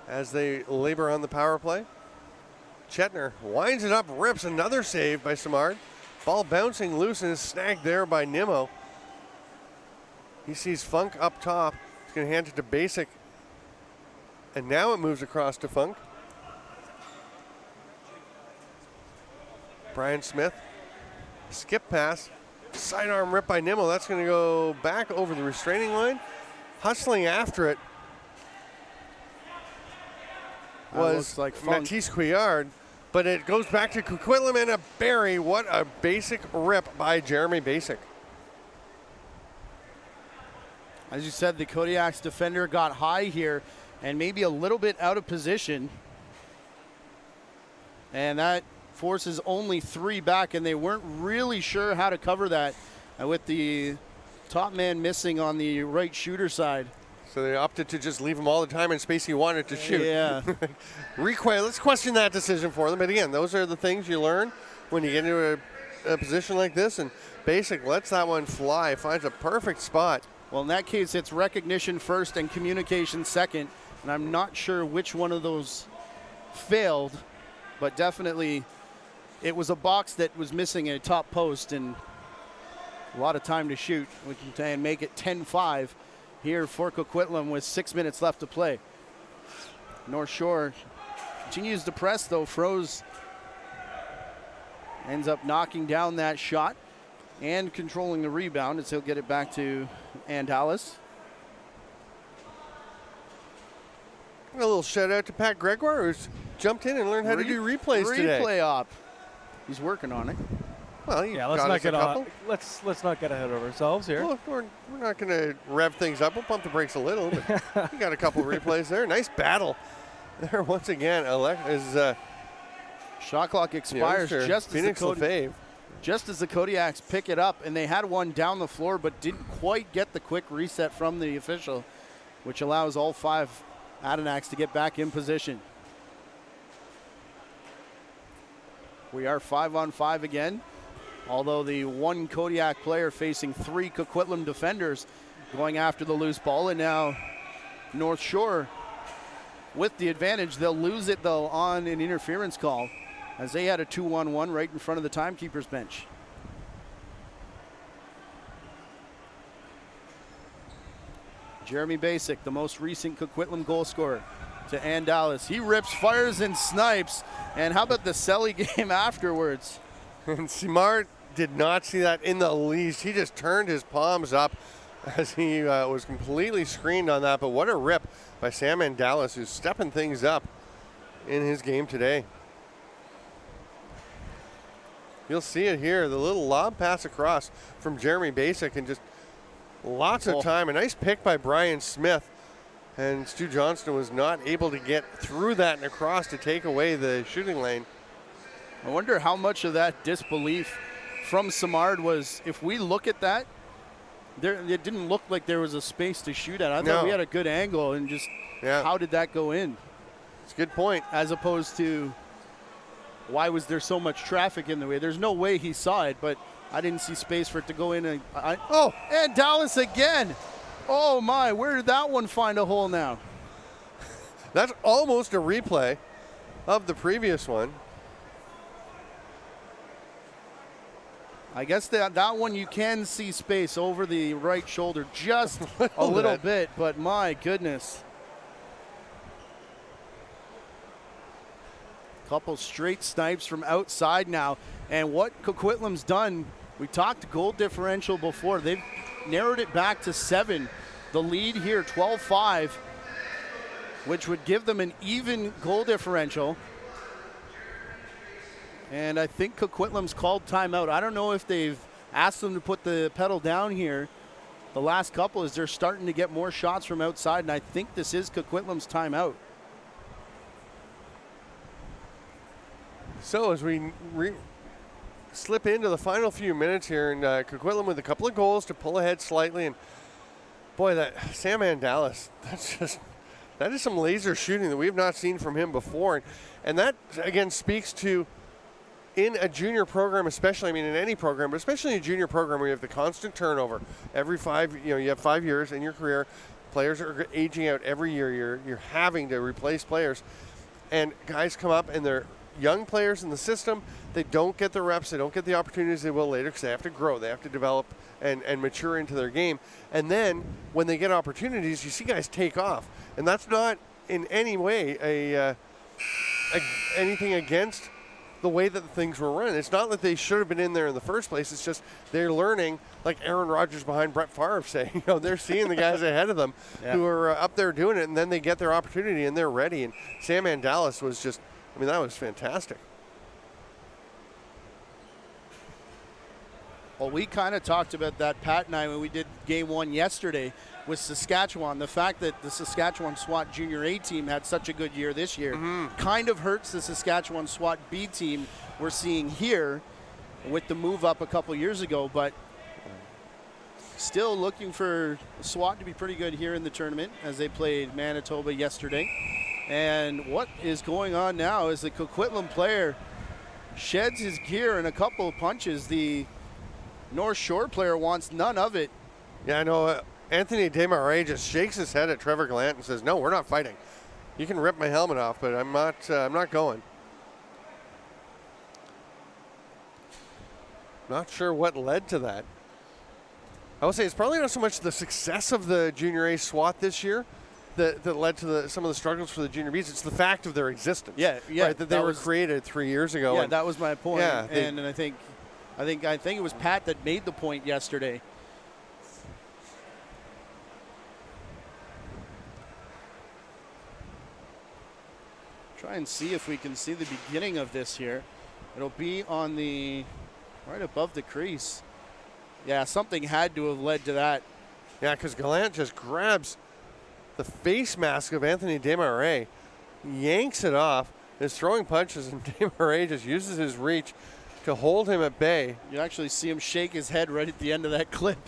as they labor on the power play. Chetner winds it up, rips another save by Simard. Ball bouncing loose and is snagged there by Nimmo. He sees Funk up top. He's going to hand it to Basic. And now it moves across to Funk. Brian Smith. Skip pass. Sidearm rip by Nimmo. That's going to go back over the restraining line. Hustling after it was like Funk. Matisse Couillard. But it goes back to Coquitlam and a bury. What a Basic rip by Jeremy Basic. As you said, the Kodiaks defender got high here and maybe a little bit out of position. And that forces only 3 back, and they weren't really sure how to cover that with the top man missing on the right shooter side. So they opted to just leave him all the time in space he wanted to shoot. Yeah. Let's question that decision for them. But again, those are the things you learn when you get into a position like this. And Basic lets that one fly, finds a perfect spot. Well, in that case, it's recognition first and communication second. And I'm not sure which one of those failed, but definitely it was a box that was missing a top post and a lot of time to shoot. We can make it 10-5 here for Coquitlam with 6 minutes left to play. North Shore continues to press, though. Froze ends up knocking down that shot and controlling the rebound as he'll get it back to Andalis. A little shout out to Pat Gregoire, who's jumped in and learned how to do replays today. Replay op. He's working on it. Well, Yeah, let's not get ahead of ourselves here. Well, we're not going to rev things up. We'll pump the brakes a little. But we got a couple replays there. Nice battle there once again. Shot clock expires just as the Kodiaks pick it up, and they had one down the floor but didn't quite get the quick reset from the official, which allows all 5 Adanacs to get back in position. We are 5-on-5 again, although the one Kodiak player facing 3 Coquitlam defenders going after the loose ball, and now North Shore with the advantage. They'll lose it, though, on an interference call, as they had a 2-on-1 right in front of the timekeeper's bench. Jeremy Basic, the most recent Coquitlam goal scorer, to Andalis. He rips, fires, and snipes. And how about the Selly game afterwards? And Simard did not see that in the least. He just turned his palms up as he was completely screened on that. But what a rip by Sam Andalis, who's stepping things up in his game today. You'll see it here, the little lob pass across from Jeremy Basic, and just lots of time. A nice pick by Brian Smith. And Stu Johnston was not able to get through that and across to take away the shooting lane. I wonder how much of that disbelief from Simard was, if we look at that, it didn't look like there was a space to shoot at. I thought we had a good angle, and just how did that go in? It's a good point. As opposed to, why was there so much traffic in the way? There's no way he saw it, but I didn't see space for it to go in. And Dallas again. Oh my, where did that one find a hole now? That's almost a replay of the previous one. I guess that one you can see space over the right shoulder just a little bit, but my goodness. Couple straight snipes from outside now. And what Coquitlam's done, we talked goal differential before. They've narrowed it back to 7. The lead here, 12-5, which would give them an even goal differential. And I think Coquitlam's called timeout. I don't know if they've asked them to put the pedal down here. The last couple is they're starting to get more shots from outside, and I think this is Coquitlam's timeout. So as we slip into the final few minutes here, and Coquitlam with a couple of goals to pull ahead slightly, and boy, that Sam Andalis, that is some laser shooting that we've not seen from him before, and that again speaks to, in a junior program especially, I mean in any program, but especially in a junior program where you have the constant turnover. Every 5, you have 5 years in your career, players are aging out every year. You're having to replace players, and guys come up and they're young players in the system. They don't get the reps, they don't get the opportunities they will later because they have to grow, they have to develop and mature into their game. And then when they get opportunities, you see guys take off, and that's not in any way anything against the way that things were run. It's not that they should have been in there in the first place. It's just they're learning, like Aaron Rodgers behind Brett Favre saying, they're seeing the guys ahead of them who are up there doing it, and then they get their opportunity and they're ready. And Sam Andalis was just, that was fantastic. Well, we kind of talked about that, Pat and I, when we did game 1 yesterday with Saskatchewan. The fact that the Saskatchewan SWAT Junior A team had such a good year this year kind of hurts the Saskatchewan SWAT B team we're seeing here with the move up a couple years ago, but still looking for SWAT to be pretty good here in the tournament as they played Manitoba yesterday. And what is going on now is the Coquitlam player sheds his gear in a couple of punches. The North Shore player wants none of it. Yeah, I know. Anthony Desmarais just shakes his head at Trevor Gallant and says, "No, we're not fighting. You can rip my helmet off, but I'm not going." Not sure what led to that. I would say it's probably not so much the success of the Junior A SWAT this year that led to some of the struggles for the Junior Bs. It's the fact of their existence. Yeah, right, that they were created 3 years ago. Yeah, that was my point. Yeah, and I think it was Pat that made the point yesterday. Try and see if we can see the beginning of this here. It'll be on the right above the crease. Yeah, something had to have led to that. Yeah, because Gallant just grabs the face mask of Anthony Desmarais, yanks it off, is throwing punches, and Desmarais just uses his reach to hold him at bay. You actually see him shake his head right at the end of that clip.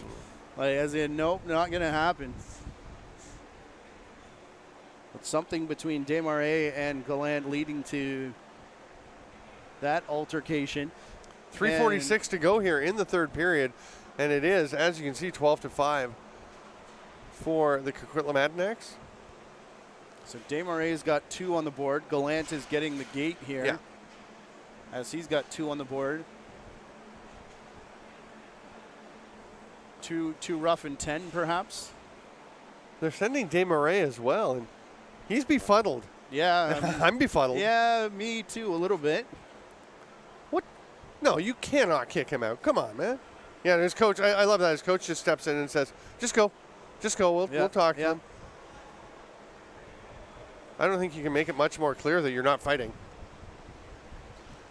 Like, as in, nope, not going to happen. But something between Desmarais and Gallant leading to that altercation. 3:46 to go here in the third period, and it is, as you can see, 12-5 for the Coquitlam Adanacs. So Desmarais got 2 on the board. Gallant is getting the gate here, as he's got 2 on the board. Too rough and 10, perhaps. They're sending Desmarais as well, and he's befuddled. Yeah, I'm befuddled. Yeah, me too, a little bit. What? No, you cannot kick him out. Come on, man. Yeah, and his coach, I love that. His coach just steps in and says, just go. Just go. We'll talk to him. I don't think you can make it much more clear that you're not fighting.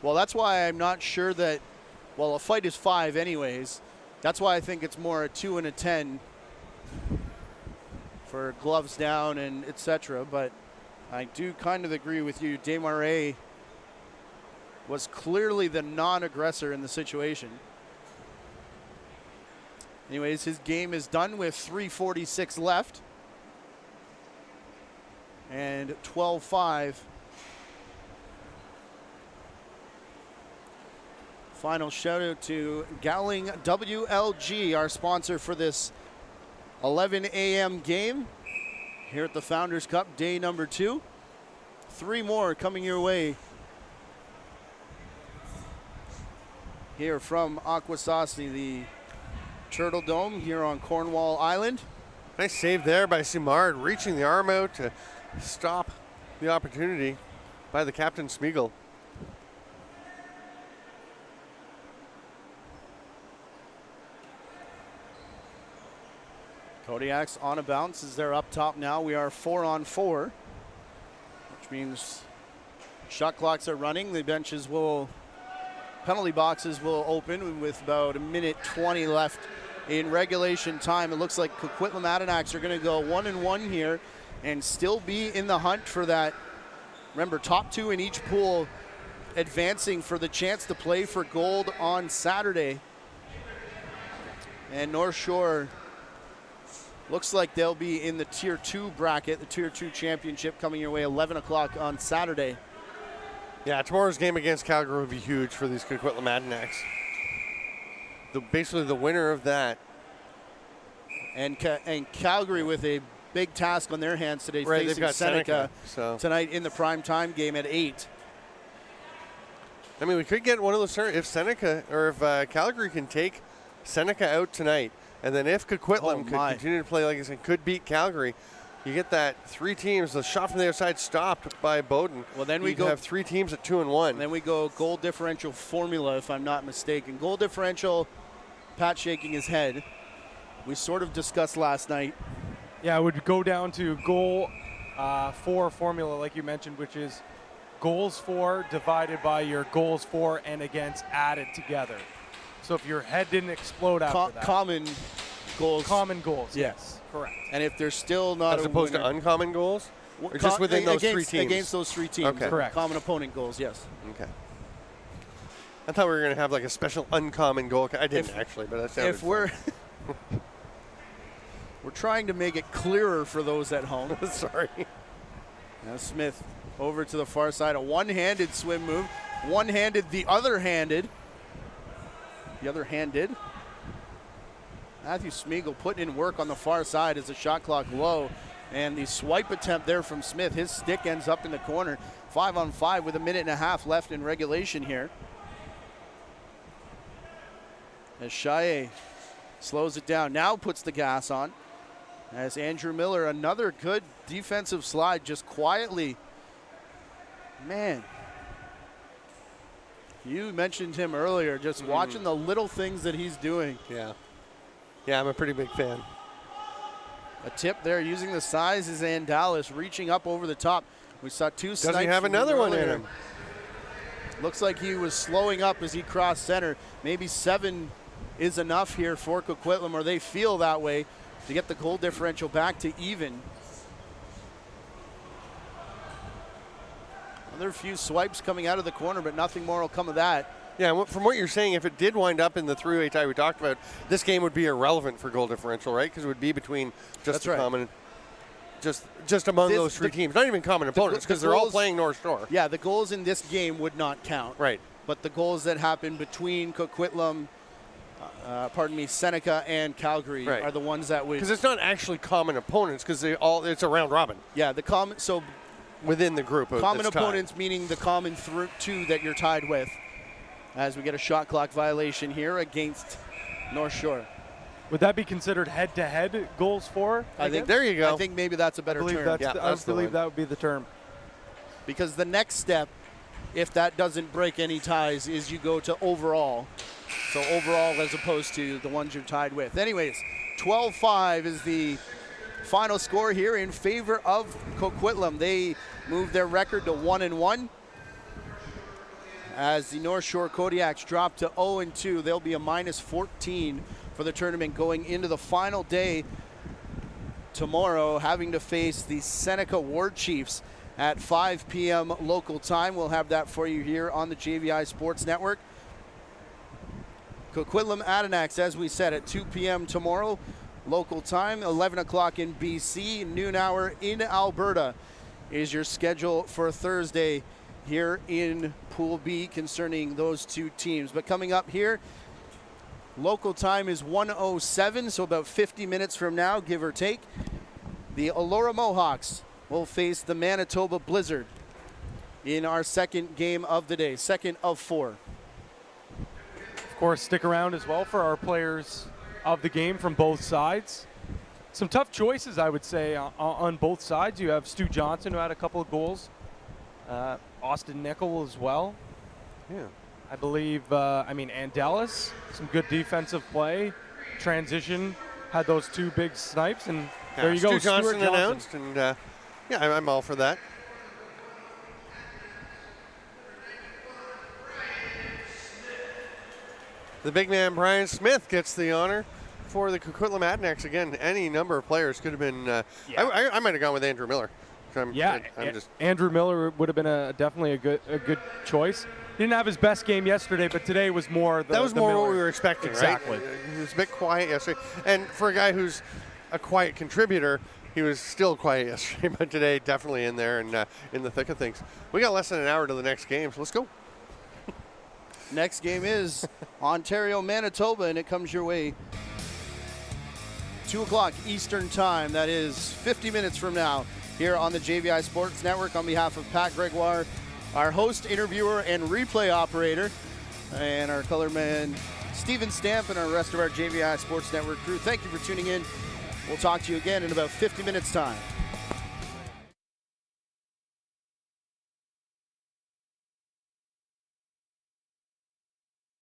Well, that's why I'm not sure that, well, a fight is 5 anyways. That's why I think it's more a 2 and a 10 for gloves down and etc. But I do kind of agree with you. Desmarais was clearly the non-aggressor in the situation. Anyways, his game is done with 3:46 left. And 12-5. Final shout out to Gowling WLG, our sponsor for this 11 a.m. game here at the Founders Cup, day number 2. 3 more coming your way here from Akwesasne, the Turtle Dome here on Cornwall Island. Nice save there by Simard, reaching the arm out to stop the opportunity by the captain Smeagol. Kodiaks on a bounce as they're up top now. We are 4-on-4, which means shot clocks are running. The penalty boxes will open with about 1:20 left in regulation time. It looks like Coquitlam Adanacs are going to go 1-1 here and still be in the hunt for that. Remember, top 2 in each pool advancing for the chance to play for gold on Saturday. And North Shore looks like they'll be in the Tier 2 bracket, the Tier 2 championship coming your way 11 o'clock on Saturday. Yeah, tomorrow's game against Calgary will be huge for these Coquitlam Adanacs. Basically the winner of that. And Calgary with a big task on their hands today, Right, facing they've got Seneca so tonight in the prime time game at 8. I mean, we could get one of those if Seneca or if Calgary can take Seneca out tonight, and then if Coquitlam could continue to play like this and could beat Calgary, you get that 3 teams. The shot from the other side stopped by Bowden. Well, then we have 3 teams at 2-1. Then we go goal differential formula, if I'm not mistaken. Goal differential. Pat shaking his head. We sort of discussed last night. Yeah, it would go down to goal for formula, like you mentioned, which is goals for divided by your goals for and against added together. So if your head didn't explode after that. Common goals. Common goals, yes. Correct. And if there's still not as opposed to uncommon goals? Or just within those 3 teams? Against those 3 teams. Okay. Correct. Common opponent goals, yes. Okay. I thought we were going to have like a special uncommon goal. I didn't actually, but that sounded if we're trying to make it clearer for those at home. Sorry. Now Smith over to the far side, a one-handed swim move. One-handed, the other-handed. Matthew Smeagol putting in work on the far side as the shot clock low. And the swipe attempt there from Smith. His stick ends up in the corner. 5-on-5 with 1.5 minutes left in regulation here. As Chaillet slows it down, now puts the gas on. As Andrew Miller, another good defensive slide, just quietly. Man, you mentioned him earlier, just watching the little things that he's doing. Yeah. Yeah, I'm a pretty big fan. A tip there using the size is Andalis reaching up over the top. We saw 2 snipes. Does he have another one in him? Looks like he was slowing up as he crossed center. Maybe 7 is enough here for Coquitlam, or they feel that way, to get the goal differential back to even. Another few swipes coming out of the corner, but nothing more will come of that. Yeah, from what you're saying, if it did wind up in the 3-way tie we talked about, this game would be irrelevant for goal differential, right? Because it would be between just common, just among those 3 teams. Not even common opponents, because they're all playing North Shore. Yeah, the goals in this game would not count. Right. But the goals that happen between Coquitlam, Seneca and Calgary are the ones that would. Because it's not actually common opponents, because it's a round robin. Yeah, within the group. Common opponents meaning the common 2 that you're tied with. As we get a shot clock violation here against North Shore. Would that be considered head-to-head goals for? I think there you go. I think maybe that's a better term. I believe that would be the term. Because the next step, if that doesn't break any ties, is you go to overall. So overall as opposed to the ones you're tied with. Anyways, 12-5 is the final score here in favor of Coquitlam. They move their record to 1-1. As the North Shore Kodiaks drop to 0-2, they'll be a -14 for the tournament going into the final day tomorrow, having to face the Seneca War Chiefs at 5 p.m. local time. We'll have that for you here on the JVI Sports Network. Coquitlam Adanacs, as we said, at 2 p.m. tomorrow local time, 11 o'clock in BC, noon hour in Alberta is your schedule for Thursday here in Pool B concerning those 2 teams. But coming up here, local time is 1:07, so about 50 minutes from now, give or take. The Elora Mohawks will face the Manitoba Blizzard in our second game of the day, second of 4. Of course, stick around as well for our players of the game from both sides. Some tough choices, I would say, on both sides. You have Stu Johnson, who had a couple of goals. Austin Nickel as well. Yeah. I believe, Andelis, some good defensive play. Transition, had those 2 big snipes, and there you go, Stu Stuart Johnson announced, and I'm all for that. The big man, Brian Smith, gets the honor for the Coquitlam Adanacs. Again, any number of players could have been. I might have gone with Andrew Miller. Andrew Miller would have been definitely a good choice. He didn't have his best game yesterday, but today was more. That was more Miller. what we were expecting, exactly. Right? He was a bit quiet yesterday, and for a guy who's a quiet contributor, he was still quiet yesterday, but today definitely in there and in the thick of things. We got less than an hour to the next game, so let's go. Next game is Ontario, Manitoba, and it comes your way 2 o'clock Eastern time. That is 50 minutes from now here on the JVI Sports Network. On behalf of Pat Gregoire, our host, interviewer, and replay operator, and our color man, Steven Stamp, and our rest of our JVI Sports Network crew, thank you for tuning in. We'll talk to you again in about 50 minutes time.